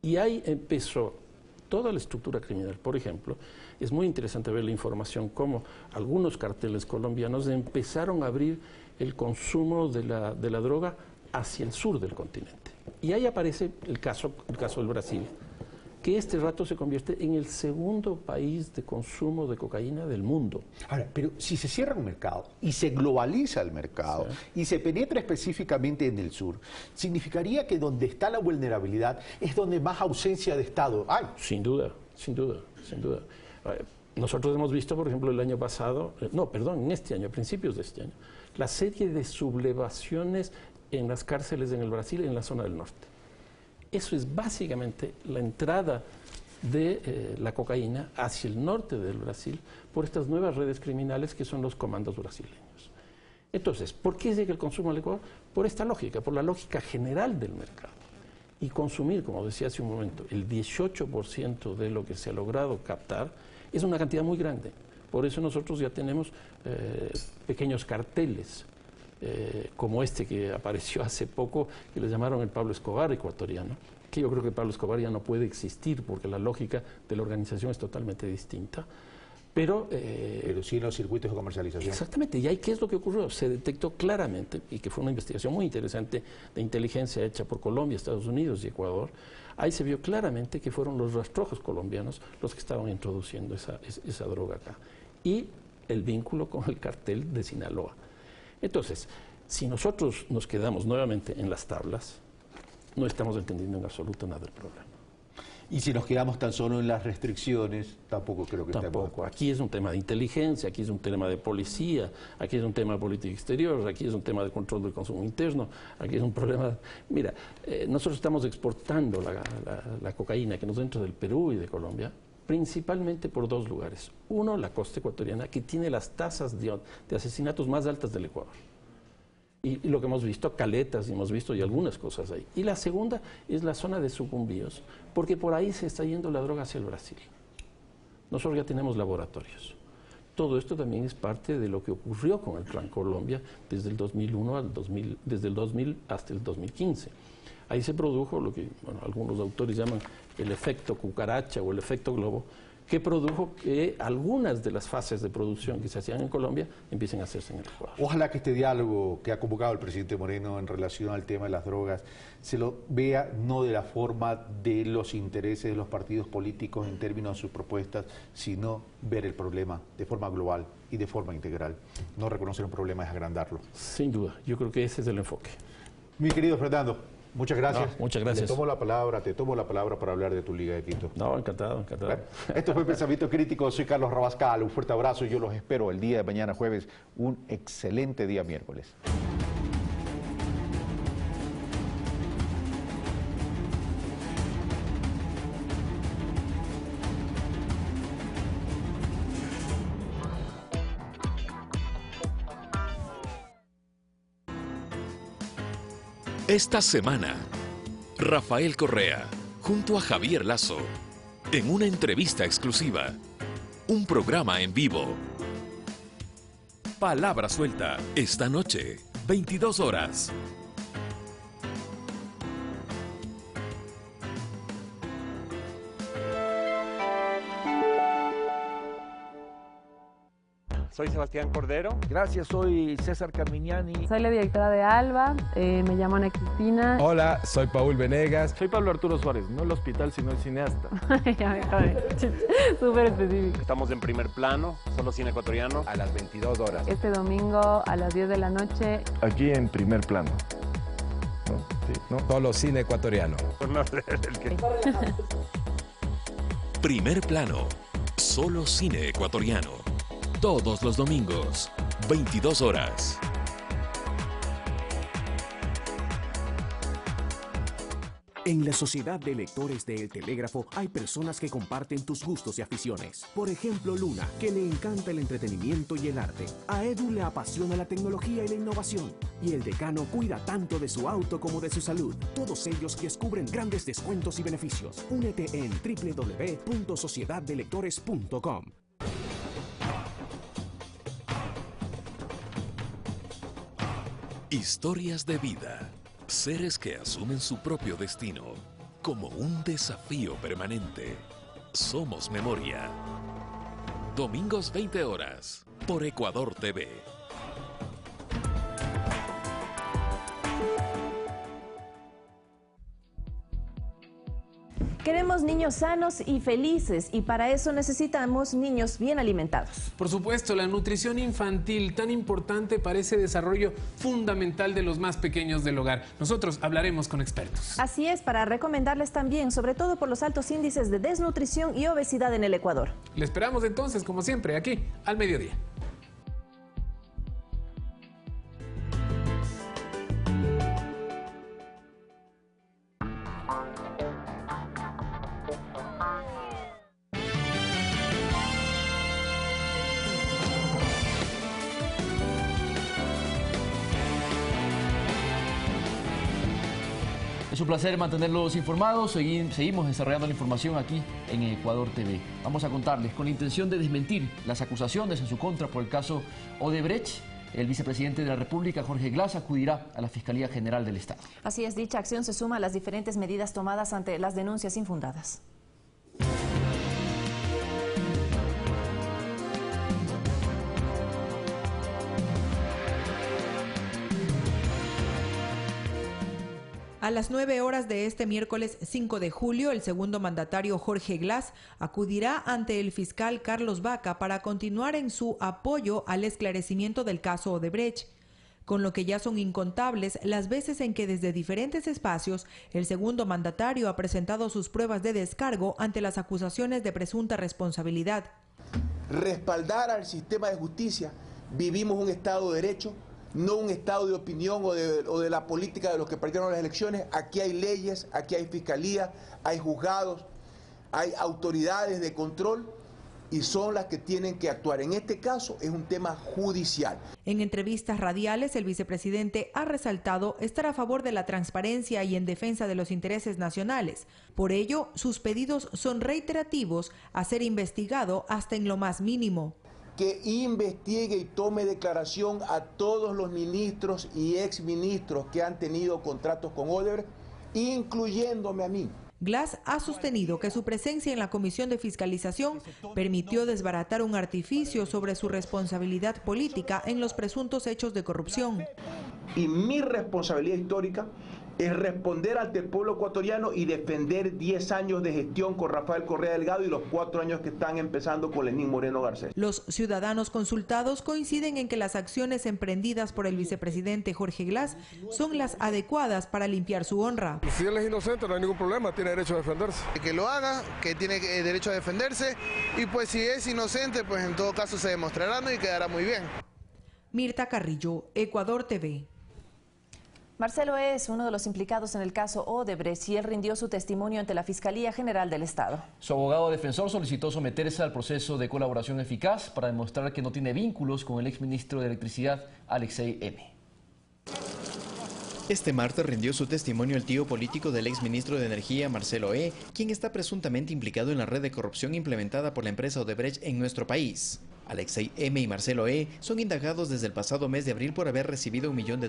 Y ahí empezó toda la estructura criminal. Por ejemplo, es muy interesante ver la información cómo algunos carteles colombianos empezaron a abrir el consumo de la droga hacia el sur del continente. Y ahí aparece el caso del Brasil, que este rato se convierte en el segundo país de consumo de cocaína del mundo. Ahora, pero si se cierra un mercado y se globaliza el mercado y se penetra específicamente en el sur, ¿significaría que donde está la vulnerabilidad es donde más ausencia de Estado hay? Sin duda, sin duda, sin duda. Nosotros hemos visto, por ejemplo, el año pasado, en este año, a principios de este año, la serie de sublevaciones en las cárceles en el Brasil, en la zona del norte. Eso es básicamente la entrada de la cocaína hacia el norte del Brasil por estas nuevas redes criminales que son los comandos brasileños. Entonces, ¿por qué llega el consumo al Ecuador? Por esta lógica, por la lógica general del mercado. Y consumir, como decía hace un momento, el 18% de lo que se ha logrado captar es una cantidad muy grande. Por eso nosotros ya tenemos pequeños carteles, como este que apareció hace poco, que le llamaron el Pablo Escobar ecuatoriano, que yo creo que Pablo Escobar ya no puede existir porque la lógica de la organización es totalmente distinta. Pero sí los circuitos de comercialización. Exactamente, y ahí ¿qué es lo que ocurrió? Se detectó claramente, y que fue una investigación muy interesante de inteligencia hecha por Colombia, Estados Unidos y Ecuador, ahí se vio claramente que fueron los rastrojos colombianos los que estaban introduciendo esa droga acá. Y el vínculo con el cartel de Sinaloa. Entonces, si nosotros nos quedamos nuevamente en las tablas, no estamos entendiendo en absoluto nada del problema. Y si nos quedamos tan solo en las restricciones, tampoco creo que tampoco. Aquí es un tema de inteligencia, aquí es un tema de policía, aquí es un tema de política exterior, aquí es un tema de control del consumo interno, aquí es un problema... Mira, nosotros estamos exportando la cocaína que nos entra del Perú y de Colombia, principalmente por dos lugares. Uno, la costa ecuatoriana, que tiene las tasas de asesinatos más altas del Ecuador. Y lo que hemos visto, caletas, y hemos visto y algunas cosas ahí. Y la segunda es la zona de Sucumbíos, porque por ahí se está yendo la droga hacia el Brasil. Nosotros ya tenemos laboratorios. Todo esto también es parte de lo que ocurrió con el Plan Colombia desde el 2001 desde el 2000 hasta el 2015. Ahí se produjo lo que algunos autores llaman el efecto cucaracha o el efecto globo, que produjo que algunas de las fases de producción que se hacían en Colombia empiecen a hacerse en el Ecuador. Ojalá que este diálogo que ha convocado el presidente Moreno en relación al tema de las drogas se lo vea no de la forma de los intereses de los partidos políticos en términos de sus propuestas, sino ver el problema de forma global y de forma integral. No reconocer un problema es agrandarlo. Sin duda, yo creo que ese es el enfoque. Mi querido Fernando, muchas gracias. No, muchas gracias. Te tomo la palabra para hablar de tu Liga de Quito. No, encantado, encantado. Bueno, esto fue Pensamiento Crítico, soy Carlos Rabascal, un fuerte abrazo y yo los espero el día de mañana jueves, un excelente día miércoles. Esta semana, Rafael Correa, junto a Javier Lazo, en una entrevista exclusiva, un programa en vivo. Palabra suelta, esta noche, 22 horas. Soy Sebastián Cordero. Gracias, soy César Carmignani. Soy la directora de ALBA, me llamo Ana Cristina. Hola, soy Paul Venegas. Soy Pablo Arturo Suárez, no el hospital, sino el cineasta. Ya me jodé, súper específico. Estamos en Primer Plano, solo cine ecuatoriano. A las 22 horas. Este domingo a las 10 de la noche. Aquí en Primer Plano. ¿No? Sí, ¿no? Solo cine ecuatoriano. No sé, el que... Primer Plano, solo cine ecuatoriano. Todos los domingos, 22 horas. En la Sociedad de Lectores de El Telégrafo hay personas que comparten tus gustos y aficiones. Por ejemplo, Luna, que le encanta el entretenimiento y el arte. A Edu le apasiona la tecnología y la innovación. Y el decano cuida tanto de su auto como de su salud. Todos ellos descubren grandes descuentos y beneficios. Únete en www.sociedaddelectores.com. Historias de vida. Seres que asumen su propio destino como un desafío permanente. Somos Memoria. Domingos 20 horas por Ecuador TV. Queremos niños sanos y felices y para eso necesitamos niños bien alimentados. Por supuesto, la nutrición infantil, tan importante para ese desarrollo fundamental de los más pequeños del hogar. Nosotros hablaremos con expertos. Así es, para recomendarles también, sobre todo por los altos índices de desnutrición y obesidad en el Ecuador. Le esperamos entonces, como siempre, aquí al mediodía. Es un placer mantenerlos informados. Seguimos desarrollando la información aquí en Ecuador TV. Vamos a contarles, con la intención de desmentir las acusaciones en su contra por el caso Odebrecht, el vicepresidente de la República, Jorge Glass, acudirá a la Fiscalía General del Estado. Así es, dicha acción se suma a las diferentes medidas tomadas ante las denuncias infundadas. A las 9 horas de este miércoles 5 de julio, el segundo mandatario Jorge Glass acudirá ante el fiscal Carlos Vaca para continuar en su apoyo al esclarecimiento del caso Odebrecht, con lo que ya son incontables las veces en que desde diferentes espacios el segundo mandatario ha presentado sus pruebas de descargo ante las acusaciones de presunta responsabilidad. Respaldar al sistema de justicia. Vivimos un Estado de Derecho, no un estado de opinión o de la política de los que perdieron las elecciones. Aquí hay leyes, aquí hay fiscalía, hay juzgados, hay autoridades de control y son las que tienen que actuar. En este caso es un tema judicial. En entrevistas radiales, el vicepresidente ha resaltado estar a favor de la transparencia y en defensa de los intereses nacionales. Por ello, sus pedidos son reiterativos a ser investigado hasta en lo más mínimo. Que investigue y tome declaración a todos los ministros y exministros que han tenido contratos con Odebrecht, incluyéndome a mí. Glass ha sostenido que su presencia en la Comisión de Fiscalización permitió desbaratar un artificio sobre su responsabilidad política en los presuntos hechos de corrupción. Y mi responsabilidad histórica es responder ante el pueblo ecuatoriano y defender 10 años de gestión con Rafael Correa Delgado y los 4 años que están empezando con Lenín Moreno Garcés. Los ciudadanos consultados coinciden en que las acciones emprendidas por el vicepresidente Jorge Glass son las adecuadas para limpiar su honra. Si él es inocente no hay ningún problema, tiene derecho a defenderse. Que lo haga, que tiene derecho a defenderse y pues si es inocente pues en todo caso se demostrará, ¿no? Y quedará muy bien. Mirta Carrillo, Ecuador TV. Marcelo es uno de los implicados en el caso Odebrecht y él rindió su testimonio ante la Fiscalía General del Estado. Su abogado defensor solicitó someterse al proceso de colaboración eficaz para demostrar que no tiene vínculos con el exministro de Electricidad, Alexei M. Este martes rindió su testimonio el tío político del exministro de Energía, Marcelo E., quien está presuntamente implicado en la red de corrupción implementada por la empresa Odebrecht en nuestro país. Alexei M. y Marcelo E. son indagados desde el pasado mes de abril por haber recibido $1 millón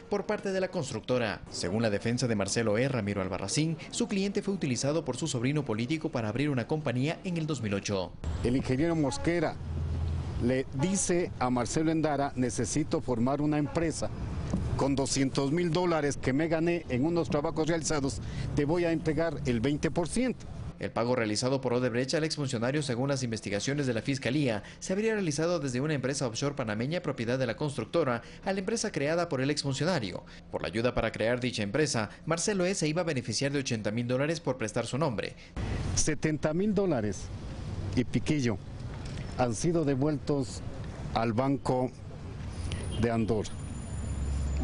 por parte de la constructora. Según la defensa de Marcelo E., Ramiro Albarracín, su cliente fue utilizado por su sobrino político para abrir una compañía en el 2008. El ingeniero Mosquera le dice a Marcelo Endara: necesito formar una empresa. Con $200.000 que me gané en unos trabajos realizados, te voy a entregar el 20%. El pago realizado por Odebrecht al exfuncionario, según las investigaciones de la Fiscalía, se habría realizado desde una empresa offshore panameña propiedad de la constructora a la empresa creada por el exfuncionario. Por la ayuda para crear dicha empresa, Marcelo E. se iba a beneficiar de $80.000 por prestar su nombre. $70.000 y piquillo han sido devueltos al Banco de Andorra,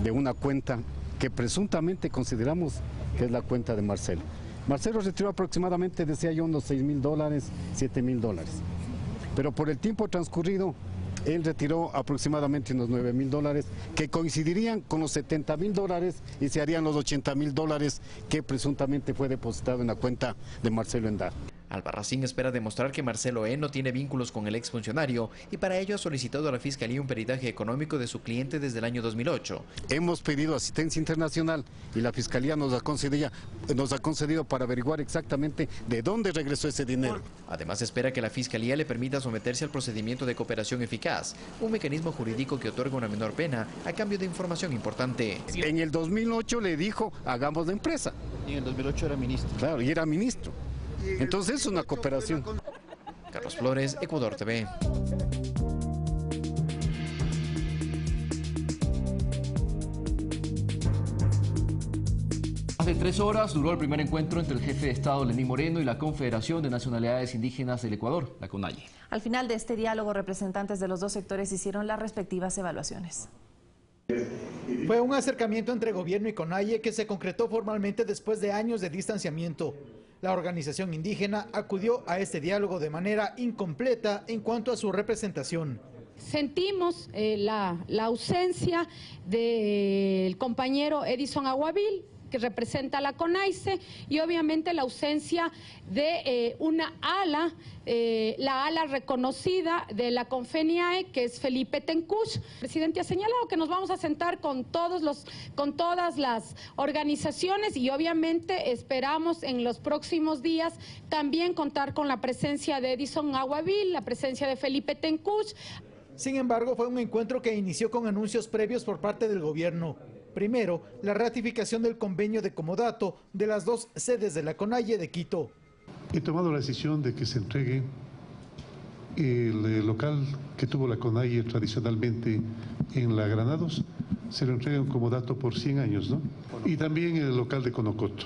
de una cuenta que presuntamente consideramos que es la cuenta de Marcelo. Marcelo retiró aproximadamente, decía yo, unos $6.000, $7.000. Pero por el tiempo transcurrido, él retiró aproximadamente unos $9.000, que coincidirían con los $70.000 y se harían los $80.000 que presuntamente fue depositado en la cuenta de Marcelo Endara. Albarracín espera demostrar que Marcelo E. no tiene vínculos con el exfuncionario y para ello ha solicitado a la Fiscalía un peritaje económico de su cliente desde el año 2008. Hemos pedido asistencia internacional y la Fiscalía nos ha concedido para averiguar exactamente de dónde regresó ese dinero. Además espera que la Fiscalía le permita someterse al procedimiento de cooperación eficaz, un mecanismo jurídico que otorga una menor pena a cambio de información importante. En el 2008 le dijo, hagamos la empresa. Y en el 2008 era ministro. Claro, y era ministro. Entonces es una cooperación. Carlos Flores, Ecuador TV. Más de 3 horas duró el primer encuentro entre el jefe de Estado Lenín Moreno y la Confederación de Nacionalidades Indígenas del Ecuador, la CONAIE. Al final de este diálogo, representantes de los dos sectores hicieron las respectivas evaluaciones. Fue un acercamiento entre gobierno y CONAIE que se concretó formalmente después de años de distanciamiento. La organización indígena acudió a este diálogo de manera incompleta en cuanto a su representación. Sentimos la ausencia del compañero Edison Aguavil, que representa a la CONAICE, y obviamente la ausencia de una ala, la ala reconocida de la CONFENIAE, que es Felipe Tencuch. El presidente ha señalado que nos vamos a sentar con todas las organizaciones y obviamente esperamos en los próximos días también contar con la presencia de Edison Aguavil, la presencia de Felipe Tencuch. Sin embargo, fue un encuentro que inició con anuncios previos por parte del gobierno. Primero, la ratificación del convenio de comodato de las dos sedes de la CONAIE de Quito. He tomado la decisión de que se entregue el local que tuvo la CONAIE tradicionalmente en la Granados, se lo entrega en comodato por 100 años, ¿no? Y también el local de Conocoto.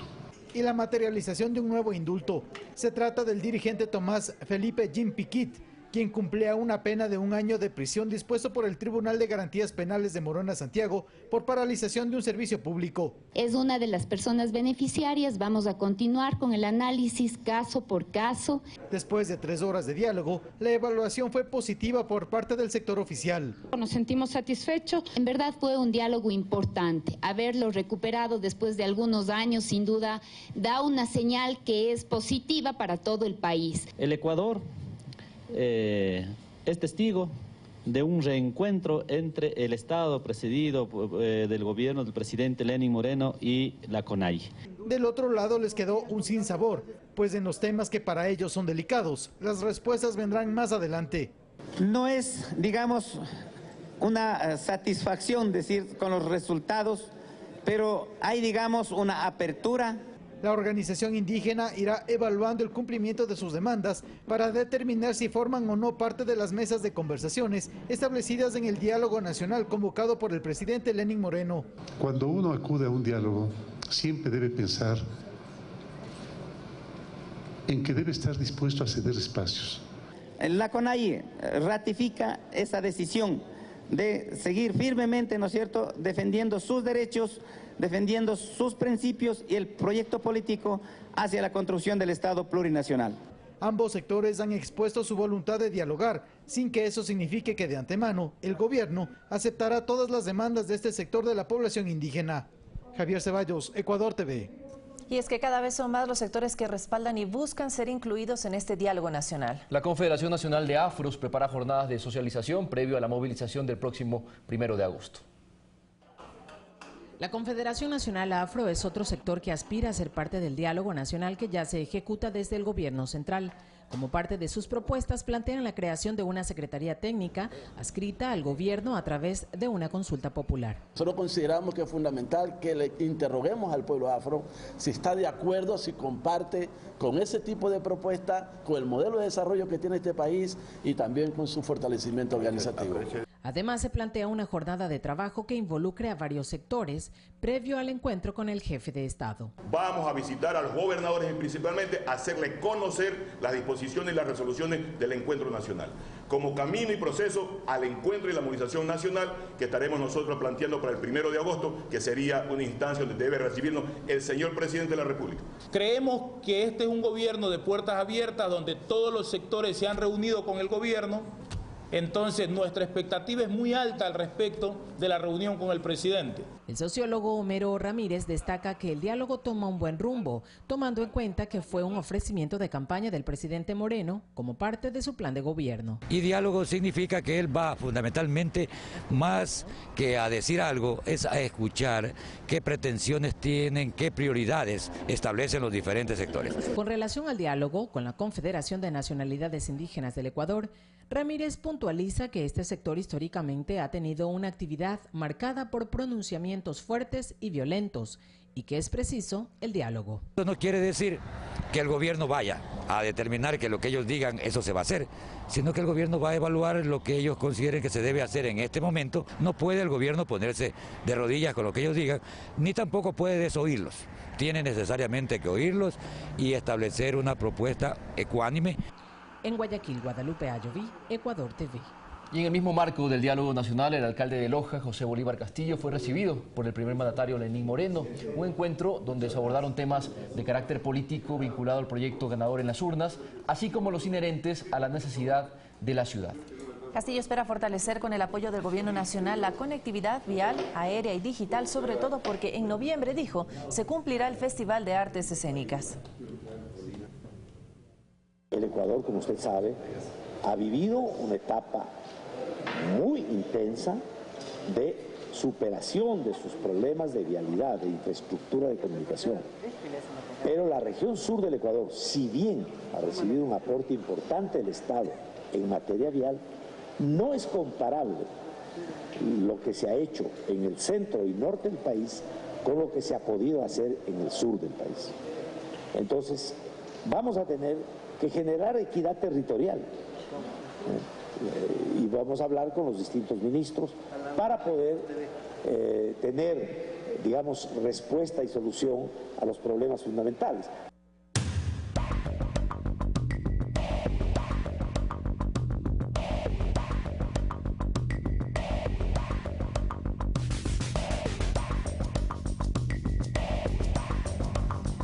Y la materialización de un nuevo indulto. Se trata del dirigente Tomás Felipe Jim Piquit, quien cumplía una pena de 1 año de prisión dispuesto por el Tribunal de Garantías Penales de Morona, Santiago, por paralización de un servicio público. Es una de las personas beneficiarias. Vamos a continuar con el análisis caso por caso. Después de 3 horas de diálogo, la evaluación fue positiva por parte del sector oficial. Nos sentimos satisfechos. En verdad fue un diálogo importante. Haberlo recuperado después de algunos años, sin duda, da una señal que es positiva para todo el país. El Ecuador es testigo de un reencuentro entre el Estado presidido del gobierno del presidente Lenín Moreno y la CONAIE. Del otro lado les quedó un sinsabor, pues en los temas que para ellos son delicados, las respuestas vendrán más adelante. No es, digamos, una satisfacción decir con los resultados, pero hay, digamos, una apertura. La organización indígena irá evaluando el cumplimiento de sus demandas para determinar si forman o no parte de las mesas de conversaciones establecidas en el diálogo nacional convocado por el presidente Lenín Moreno. Cuando uno acude a un diálogo, siempre debe pensar en que debe estar dispuesto a ceder espacios. La CONAIE ratifica esa decisión de seguir firmemente, ¿no es cierto?, defendiendo sus derechos, defendiendo sus principios y el proyecto político hacia la construcción del Estado plurinacional. Ambos sectores han expuesto su voluntad de dialogar, sin que eso signifique que de antemano el gobierno aceptará todas las demandas de este sector de la población indígena. Javier Ceballos, Ecuador TV. Y es que cada vez son más los sectores que respaldan y buscan ser incluidos en este diálogo nacional. La Confederación Nacional de Afros prepara jornadas de socialización previo a la movilización del próximo 1 de agosto. La Confederación Nacional Afro es otro sector que aspira a ser parte del diálogo nacional que ya se ejecuta desde el gobierno central. Como parte de sus propuestas, plantean la creación de una secretaría técnica adscrita al gobierno a través de una consulta popular. Nosotros consideramos que es fundamental que le interroguemos al pueblo afro si está de acuerdo, si comparte con ese tipo de propuesta, con el modelo de desarrollo que tiene este país y también con su fortalecimiento organizativo. Además, se plantea una jornada de trabajo que involucre a varios sectores previo al encuentro con el jefe de Estado. Vamos a visitar a los gobernadores y principalmente hacerles conocer las disposiciones y las resoluciones del encuentro nacional. como camino y proceso al encuentro y la movilización nacional que estaremos nosotros planteando para el 1 de agosto, que sería una instancia donde debe recibirnos el señor presidente de la República. Creemos que este es un gobierno de puertas abiertas, donde todos los sectores se han reunido con el gobierno. Entonces, nuestra expectativa es muy alta al respecto de la reunión con el presidente. El sociólogo Homero Ramírez destaca que el diálogo toma un buen rumbo, tomando en cuenta que fue un ofrecimiento de campaña del presidente Moreno como parte de su plan de gobierno. Y diálogo significa que él va fundamentalmente, más que a decir algo, es a escuchar qué pretensiones tienen, qué prioridades establecen los diferentes sectores. Con relación al diálogo con la Confederación de Nacionalidades Indígenas del Ecuador, Ramírez puntualiza que este sector históricamente ha tenido una actividad marcada por pronunciamientos fuertes y violentos y que es preciso el diálogo. Esto no quiere decir que el gobierno vaya a determinar que lo que ellos digan eso se va a hacer, sino que el gobierno va a evaluar lo que ellos consideren que se debe hacer en este momento. No puede el gobierno ponerse de rodillas con lo que ellos digan, ni tampoco puede desoírlos. Tiene necesariamente que oírlos y establecer una propuesta ecuánime. En Guayaquil, Guadalupe Ayoví, Ecuador TV. Y en el mismo marco del diálogo nacional, el alcalde de Loja, José Bolívar Castillo, fue recibido por el primer mandatario Lenín Moreno. Un encuentro donde se abordaron temas de carácter político vinculado al proyecto ganador en las urnas, así como los inherentes a la necesidad de la ciudad. Castillo espera fortalecer con el apoyo del gobierno nacional la conectividad vial, aérea y digital, sobre todo porque en noviembre, dijo, se cumplirá el Festival de Artes Escénicas. El Ecuador, como usted sabe, ha vivido una etapa muy intensa de superación de sus problemas de vialidad, de infraestructura de comunicación. Pero la región sur del Ecuador, si bien ha recibido un aporte importante del Estado en materia vial, no es comparable lo que se ha hecho en el centro y norte del país con lo que se ha podido hacer en el sur del país. Entonces, vamos a tener que generar equidad territorial y vamos a hablar con los distintos ministros para poder tener, digamos, respuesta y solución a los problemas fundamentales.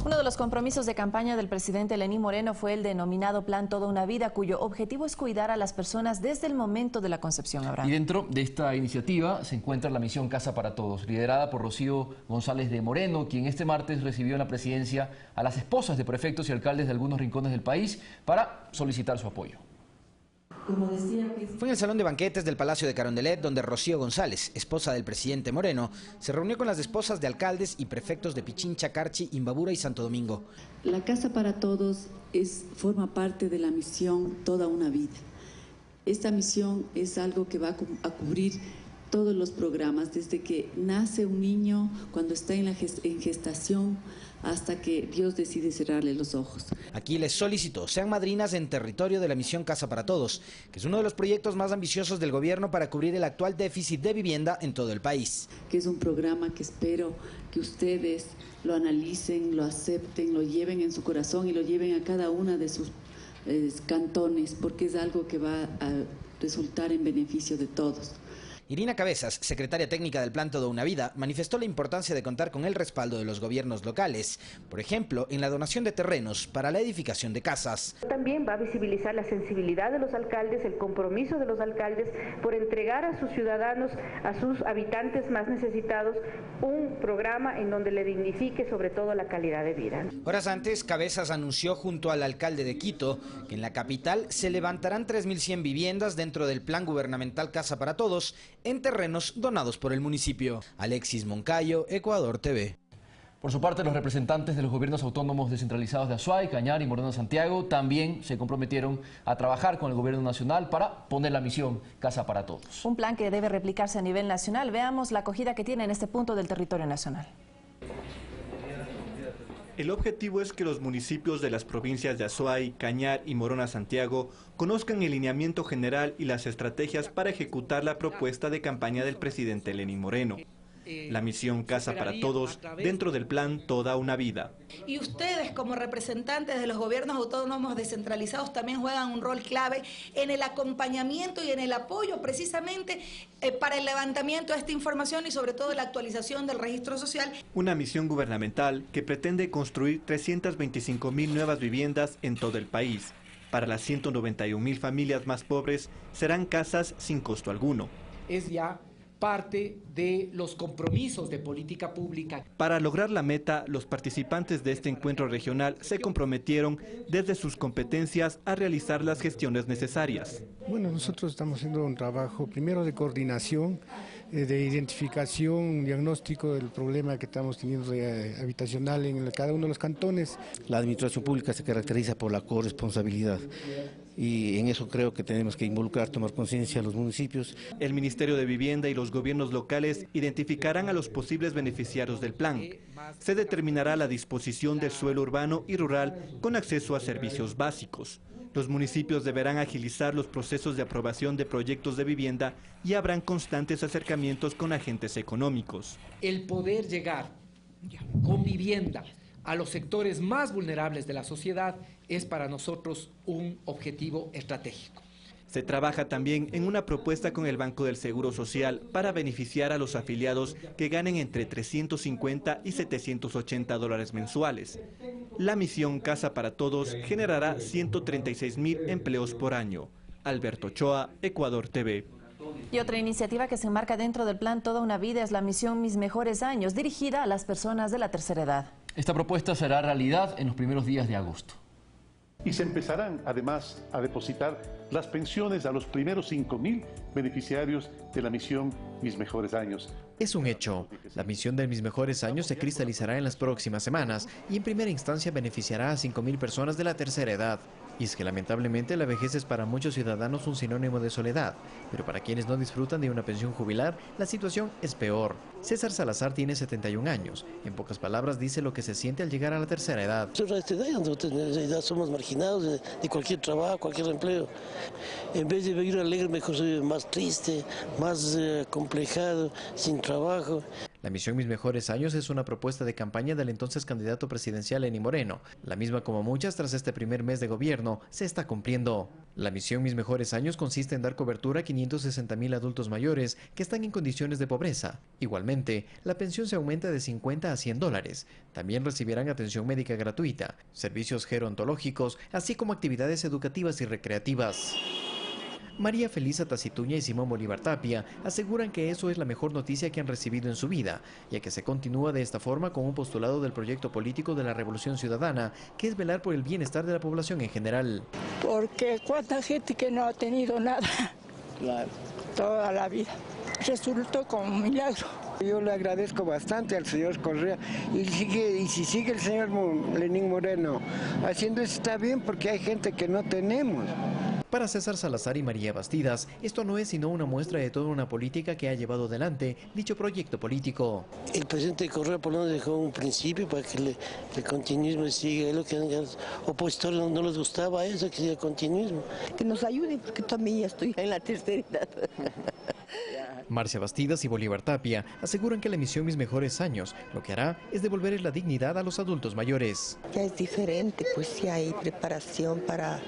Uno de los compromisos de campaña del presidente Lenín Moreno fue el denominado Plan Toda una Vida, cuyo objetivo es cuidar a las personas desde el momento de la concepción. Abraham. Y dentro de esta iniciativa se encuentra la misión Casa para Todos, liderada por Rocío González de Moreno, quien este martes recibió en la presidencia a las esposas de prefectos y alcaldes de algunos rincones del país para solicitar su apoyo. Fue en el salón de banquetes del Palacio de Carondelet donde Rocío González, esposa del presidente Moreno, se reunió con las esposas de alcaldes y prefectos de Pichincha, Carchi, Imbabura y Santo Domingo. La Casa para Todos forma parte de la misión Toda una Vida. Esta misión es algo que va a cubrir todos los programas, desde que nace un niño, cuando está en gestación, hasta que Dios decide cerrarle los ojos. Aquí les solicitó sean madrinas en territorio de la misión Casa para Todos, que es uno de los proyectos más ambiciosos del gobierno para cubrir el actual déficit de vivienda en todo el país. Que es un programa que espero que ustedes lo analicen, lo acepten, lo lleven en su corazón y lo lleven a cada una de sus cantones, porque es algo que va a resultar en beneficio de todos. Irina Cabezas, secretaria técnica del Plan Toda una Vida, manifestó la importancia de contar con el respaldo de los gobiernos locales, por ejemplo, en la donación de terrenos para la edificación de casas. También va a visibilizar la sensibilidad de los alcaldes, el compromiso de los alcaldes por entregar a sus ciudadanos, a sus habitantes más necesitados, un programa en donde le dignifique sobre todo la calidad de vida. Horas antes, Cabezas anunció junto al alcalde de Quito que en la capital se levantarán 3.100 viviendas dentro del Plan Gubernamental Casa para Todos, en terrenos donados por el municipio. Alexis Moncayo, Ecuador TV. Por su parte, los representantes de los gobiernos autónomos descentralizados de Azuay, Cañar y Moreno Santiago también se comprometieron a trabajar con el gobierno nacional para poner la misión Casa para Todos. Un plan que debe replicarse a nivel nacional. Veamos la acogida que tiene en este punto del territorio nacional. El objetivo es que los municipios de las provincias de Azuay, Cañar y Morona Santiago conozcan el lineamiento general y las estrategias para ejecutar la propuesta de campaña del presidente Lenín Moreno. La misión Casa para Todos, dentro del plan Toda una Vida. Y ustedes, como representantes de los gobiernos autónomos descentralizados, también juegan un rol clave en el acompañamiento y en el apoyo precisamente para el levantamiento de esta información y sobre todo la actualización del registro social. Una misión gubernamental que pretende construir 325.000 nuevas viviendas en todo el país. Para las 191.000 familias más pobres serán casas sin costo alguno. Es ya parte de los compromisos de política pública. Para lograr la meta, los participantes de este encuentro regional se comprometieron desde sus competencias a realizar las gestiones necesarias. Bueno, nosotros estamos haciendo un trabajo primero de coordinación, de identificación, diagnóstico del problema que estamos teniendo habitacional en cada uno de los cantones. La administración pública se caracteriza por la corresponsabilidad y en eso creo que tenemos que involucrar, tomar conciencia a los municipios. El Ministerio de Vivienda y los gobiernos locales identificarán a los posibles beneficiarios del plan. Se determinará la disposición del suelo urbano y rural con acceso a servicios básicos. Los municipios deberán agilizar los procesos de aprobación de proyectos de vivienda y habrán constantes acercamientos con agentes económicos. El poder llegar con vivienda a los sectores más vulnerables de la sociedad es para nosotros un objetivo estratégico. Se trabaja también en una propuesta con el Banco del Seguro Social para beneficiar a los afiliados que ganen entre 350 y 780 dólares mensuales. La misión Casa para Todos generará 136.000 empleos por año. Alberto Ochoa, Ecuador TV. Y otra iniciativa que se enmarca dentro del plan Toda una Vida es la misión Mis Mejores Años, dirigida a las personas de la tercera edad. Esta propuesta será realidad en los primeros días de agosto. Y se empezarán además a depositar las pensiones a los primeros 5.000 beneficiarios de la misión Mis Mejores Años. Es un hecho. La misión de Mis Mejores Años se cristalizará en las próximas semanas y en primera instancia beneficiará a 5.000 personas de la tercera edad. Y es que lamentablemente la vejez es para muchos ciudadanos un sinónimo de soledad, pero para quienes no disfrutan de una pensión jubilar, la situación es peor. César Salazar tiene 71 años. En pocas palabras dice lo que se siente al llegar a la tercera edad. Ya somos marginados de cualquier trabajo, cualquier empleo. En vez de vivir alegre, mejor soy más triste, más complejado, sin trabajo. La misión Mis Mejores Años es una propuesta de campaña del entonces candidato presidencial Lenín Moreno. La misma, como muchas, tras este primer mes de gobierno, se está cumpliendo. La misión Mis Mejores Años consiste en dar cobertura a 560.000 adultos mayores que están en condiciones de pobreza. Igualmente, la pensión se aumenta de 50 a 100 dólares. También recibirán atención médica gratuita, servicios gerontológicos, así como actividades educativas y recreativas. María Felisa Tacituña y Simón Bolívar Tapia aseguran que eso es la mejor noticia que han recibido en su vida, ya que se continúa de esta forma con un postulado del proyecto político de la Revolución Ciudadana, que es velar por el bienestar de la población en general. Porque cuánta gente que no ha tenido nada, toda la vida, resultó como un milagro. Yo le agradezco bastante al señor Correa y si sigue el señor Lenín Moreno haciendo eso está bien porque hay gente que no tenemos. Para César Salazar y María Bastidas, esto no es sino una muestra de toda una política que ha llevado adelante dicho proyecto político. El presidente Correa por lo menos dejó un principio para que el continuismo siga. Lo que a los opositores no les gustaba eso, que siga el continuismo. Que nos ayuden porque también ya estoy en la tercera edad. Marcia Bastidas y Bolívar Tapia aseguran que la misión Mis Mejores Años lo que hará es devolver la dignidad a los adultos mayores. Ya es diferente, pues ya hay preparación para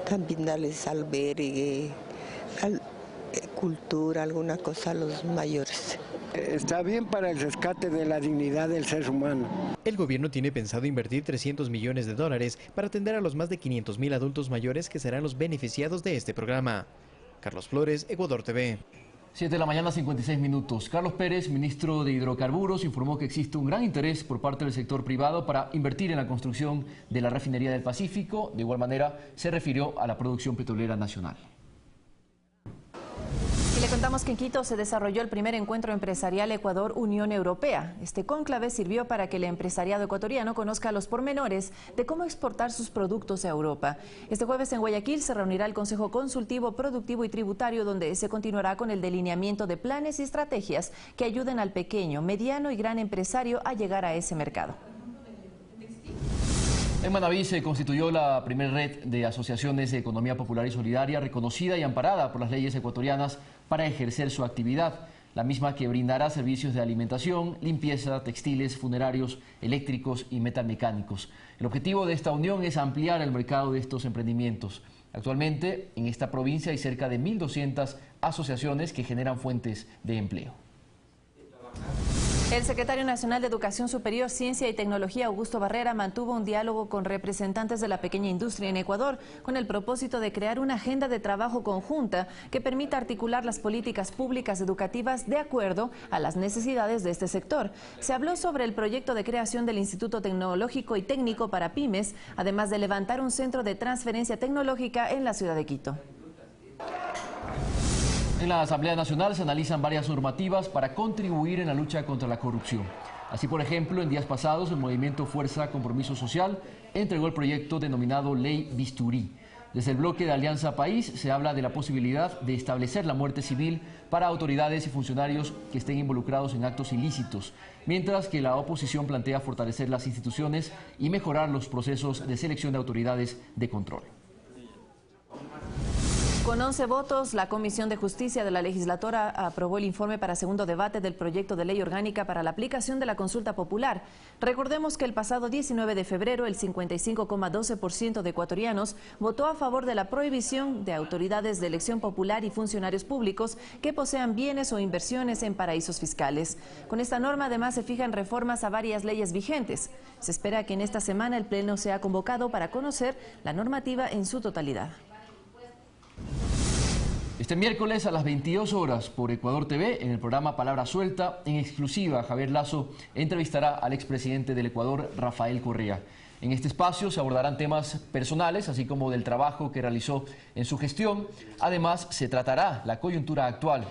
también darles albergue, cultura, alguna cosa a los mayores. Está bien para el rescate de la dignidad del ser humano. El gobierno tiene pensado invertir 300 millones de dólares para atender a los más de 500.000 adultos mayores que serán los beneficiados de este programa. Carlos Flores, Ecuador TV. 7 de la mañana, 56 minutos. Carlos Pérez, ministro de Hidrocarburos, informó que existe un gran interés por parte del sector privado para invertir en la construcción de la refinería del Pacífico. De igual manera, se refirió a la producción petrolera nacional. Y le contamos que en Quito se desarrolló el primer encuentro empresarial Ecuador-Unión Europea. Este cónclave sirvió para que el empresariado ecuatoriano conozca los pormenores de cómo exportar sus productos a Europa. Este jueves en Guayaquil se reunirá el Consejo Consultivo, Productivo y Tributario, donde se continuará con el delineamiento de planes y estrategias que ayuden al pequeño, mediano y gran empresario a llegar a ese mercado. En Manabí se constituyó la primera red de asociaciones de economía popular y solidaria reconocida y amparada por las leyes ecuatorianas para ejercer su actividad. la misma que brindará servicios de alimentación, limpieza, textiles, funerarios, eléctricos y metalmecánicos. El objetivo de esta unión es ampliar el mercado de estos emprendimientos. Actualmente, en esta provincia hay cerca de 1.200 asociaciones que generan fuentes de empleo. El secretario nacional de Educación Superior, Ciencia y Tecnología, Augusto Barrera, mantuvo un diálogo con representantes de la pequeña industria en Ecuador con el propósito de crear una agenda de trabajo conjunta que permita articular las políticas públicas educativas de acuerdo a las necesidades de este sector. Se habló sobre el proyecto de creación del Instituto Tecnológico y Técnico para Pymes, además de levantar un centro de transferencia tecnológica en la ciudad de Quito. En la Asamblea Nacional se analizan varias normativas para contribuir en la lucha contra la corrupción. Así, por ejemplo, en días pasados, el movimiento Fuerza Compromiso Social entregó el proyecto denominado Ley Bisturí. Desde el bloque de Alianza País se habla de la posibilidad de establecer la muerte civil para autoridades y funcionarios que estén involucrados en actos ilícitos, mientras que la oposición plantea fortalecer las instituciones y mejorar los procesos de selección de autoridades de control. Con 11 votos, la Comisión de Justicia de la Legislatura aprobó el informe para segundo debate del proyecto de ley orgánica para la aplicación de la consulta popular. Recordemos que el pasado 19 de febrero, el 55,12% de ecuatorianos votó a favor de la prohibición de autoridades de elección popular y funcionarios públicos que posean bienes o inversiones en paraísos fiscales. Con esta norma, además, se fijan reformas a varias leyes vigentes. Se espera que en esta semana el Pleno sea convocado para conocer la normativa en su totalidad. Este miércoles a las 22 horas por Ecuador TV, en el programa Palabra Suelta, en exclusiva, Javier Lazo entrevistará al expresidente del Ecuador, Rafael Correa. En este espacio se abordarán temas personales, así como del trabajo que realizó en su gestión. Además, se tratará la coyuntura actual.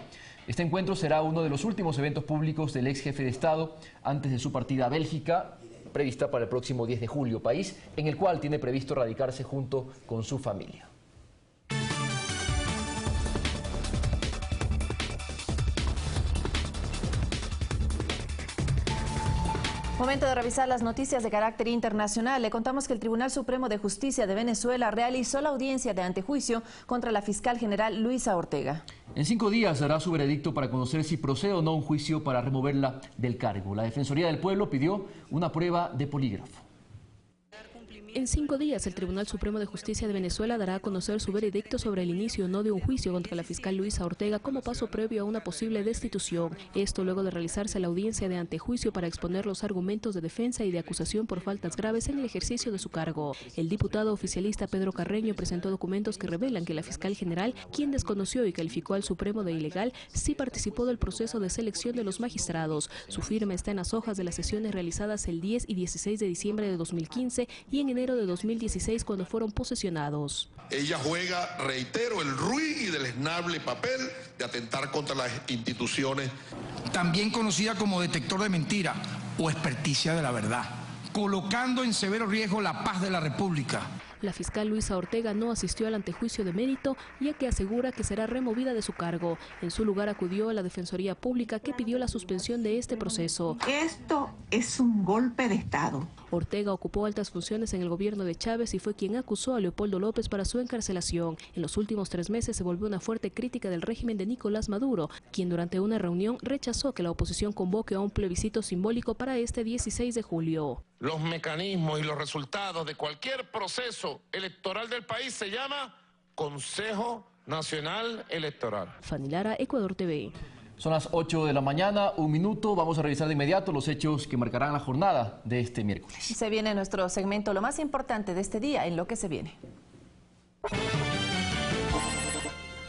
Este encuentro será uno de los últimos eventos públicos del ex jefe de Estado antes de su partida a Bélgica, prevista para el próximo 10 de julio, país en el cual tiene previsto radicarse junto con su familia. Momento de revisar las noticias de carácter internacional. Le contamos que el Tribunal Supremo de Justicia de Venezuela realizó la audiencia de antejuicio contra la fiscal general Luisa Ortega. En 5 días dará su veredicto para conocer si procede o no un juicio para removerla del cargo. La Defensoría del Pueblo pidió una prueba de polígrafo. En 5 días, el Tribunal Supremo de Justicia de Venezuela dará a conocer su veredicto sobre el inicio o no de un juicio contra la fiscal Luisa Ortega como paso previo a una posible destitución. Esto luego de realizarse la audiencia de antejuicio para exponer los argumentos de defensa y de acusación por faltas graves en el ejercicio de su cargo. El diputado oficialista Pedro Carreño presentó documentos que revelan que la fiscal general, quien desconoció y calificó al Supremo de ilegal, sí participó del proceso de selección de los magistrados. Su firma está en las hojas de las sesiones realizadas el 10 y 16 de diciembre de 2015 y en enero de 2016 cuando fueron posesionados. Ella juega, reitero, el ruin y deleznable papel de atentar contra las instituciones. También conocida como detector de mentira o experticia de la verdad, colocando en severo riesgo la paz de la República. La fiscal Luisa Ortega no asistió al antejuicio de mérito, ya que asegura que será removida de su cargo. En su lugar acudió a la Defensoría Pública, que pidió la suspensión de este proceso. Esto es un golpe de Estado. Ortega ocupó altas funciones en el gobierno de Chávez y fue quien acusó a Leopoldo López para su encarcelación. En los últimos 3 meses se volvió una fuerte crítica del régimen de Nicolás Maduro, quien durante una reunión rechazó que la oposición convoque a un plebiscito simbólico para este 16 de julio. Los mecanismos y los resultados de cualquier proceso electoral del país se llama Consejo Nacional Electoral. Fanny Lara, Ecuador TV. Son las 8 de la mañana, 1 minuto. Vamos a revisar de inmediato los hechos que marcarán la jornada de este miércoles. Se viene nuestro segmento, lo más importante de este día, en lo que se viene.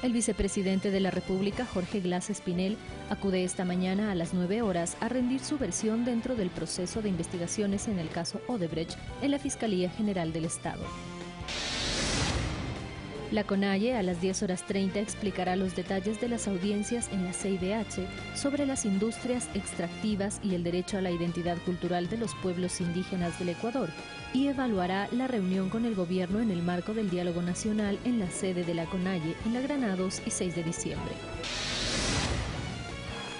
El vicepresidente de la República, Jorge Glass Espinel, acude esta mañana a las 9 horas a rendir su versión dentro del proceso de investigaciones en el caso Odebrecht en la Fiscalía General del Estado. La CONAIE a las 10:30 explicará los detalles de las audiencias en la CIDH sobre las industrias extractivas y el derecho a la identidad cultural de los pueblos indígenas del Ecuador y evaluará la reunión con el gobierno en el marco del diálogo nacional en la sede de la CONAIE en la Granados y 6 de diciembre.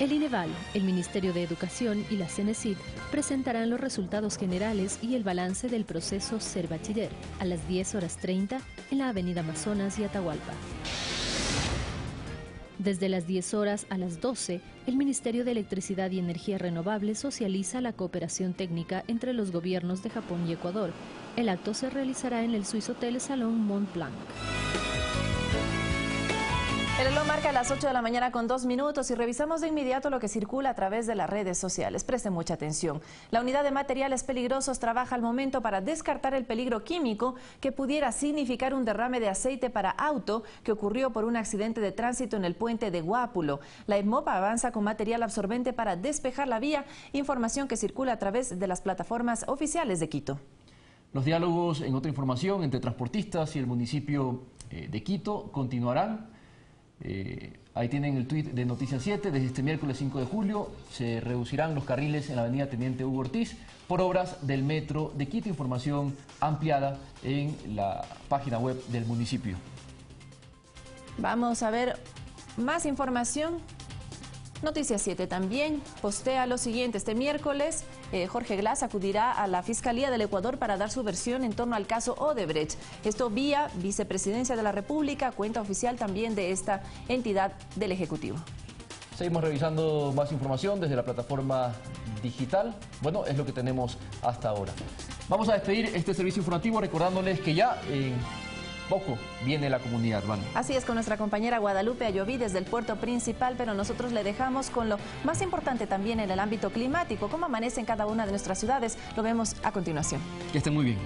El INEVAL, el Ministerio de Educación y la CENESID presentarán los resultados generales y el balance del proceso Ser Bachiller a las 10:30 en la Avenida Amazonas y Atahualpa. Desde las 10 horas a las 12, el Ministerio de Electricidad y Energía Renovables socializa la cooperación técnica entre los gobiernos de Japón y Ecuador. El acto se realizará en el Swiss Hotel Salón Mont Blanc. El reloj marca las 8 de la mañana con 2 minutos y revisamos de inmediato lo que circula a través de las redes sociales. Presten mucha atención. La unidad de materiales peligrosos trabaja al momento para descartar el peligro químico que pudiera significar un derrame de aceite para auto que ocurrió por un accidente de tránsito en el puente de Guápulo. La EMOP avanza con material absorbente para despejar la vía, información que circula a través de las plataformas oficiales de Quito. Los diálogos, en otra información, entre transportistas y el municipio de Quito continuarán. Ahí tienen el tuit de Noticias 7. Desde este miércoles 5 de julio se reducirán los carriles en la avenida Teniente Hugo Ortiz por obras del metro de Quito. Información ampliada en la página web del municipio. Vamos a ver más información. Noticias 7 también postea lo siguiente. Este miércoles Jorge Glass acudirá a la Fiscalía del Ecuador para dar su versión en torno al caso Odebrecht. Esto vía Vicepresidencia de la República, cuenta oficial también de esta entidad del Ejecutivo. Seguimos revisando más información desde la plataforma digital. Bueno, es lo que tenemos hasta ahora. Vamos a despedir este servicio informativo recordándoles que ya en poco viene la comunidad, ¿vale? Así es, con nuestra compañera Guadalupe Ayoví desde el puerto principal, pero nosotros le dejamos con lo más importante también en el ámbito climático, cómo amanece en cada una de nuestras ciudades. Lo vemos a continuación. Que estén muy bien.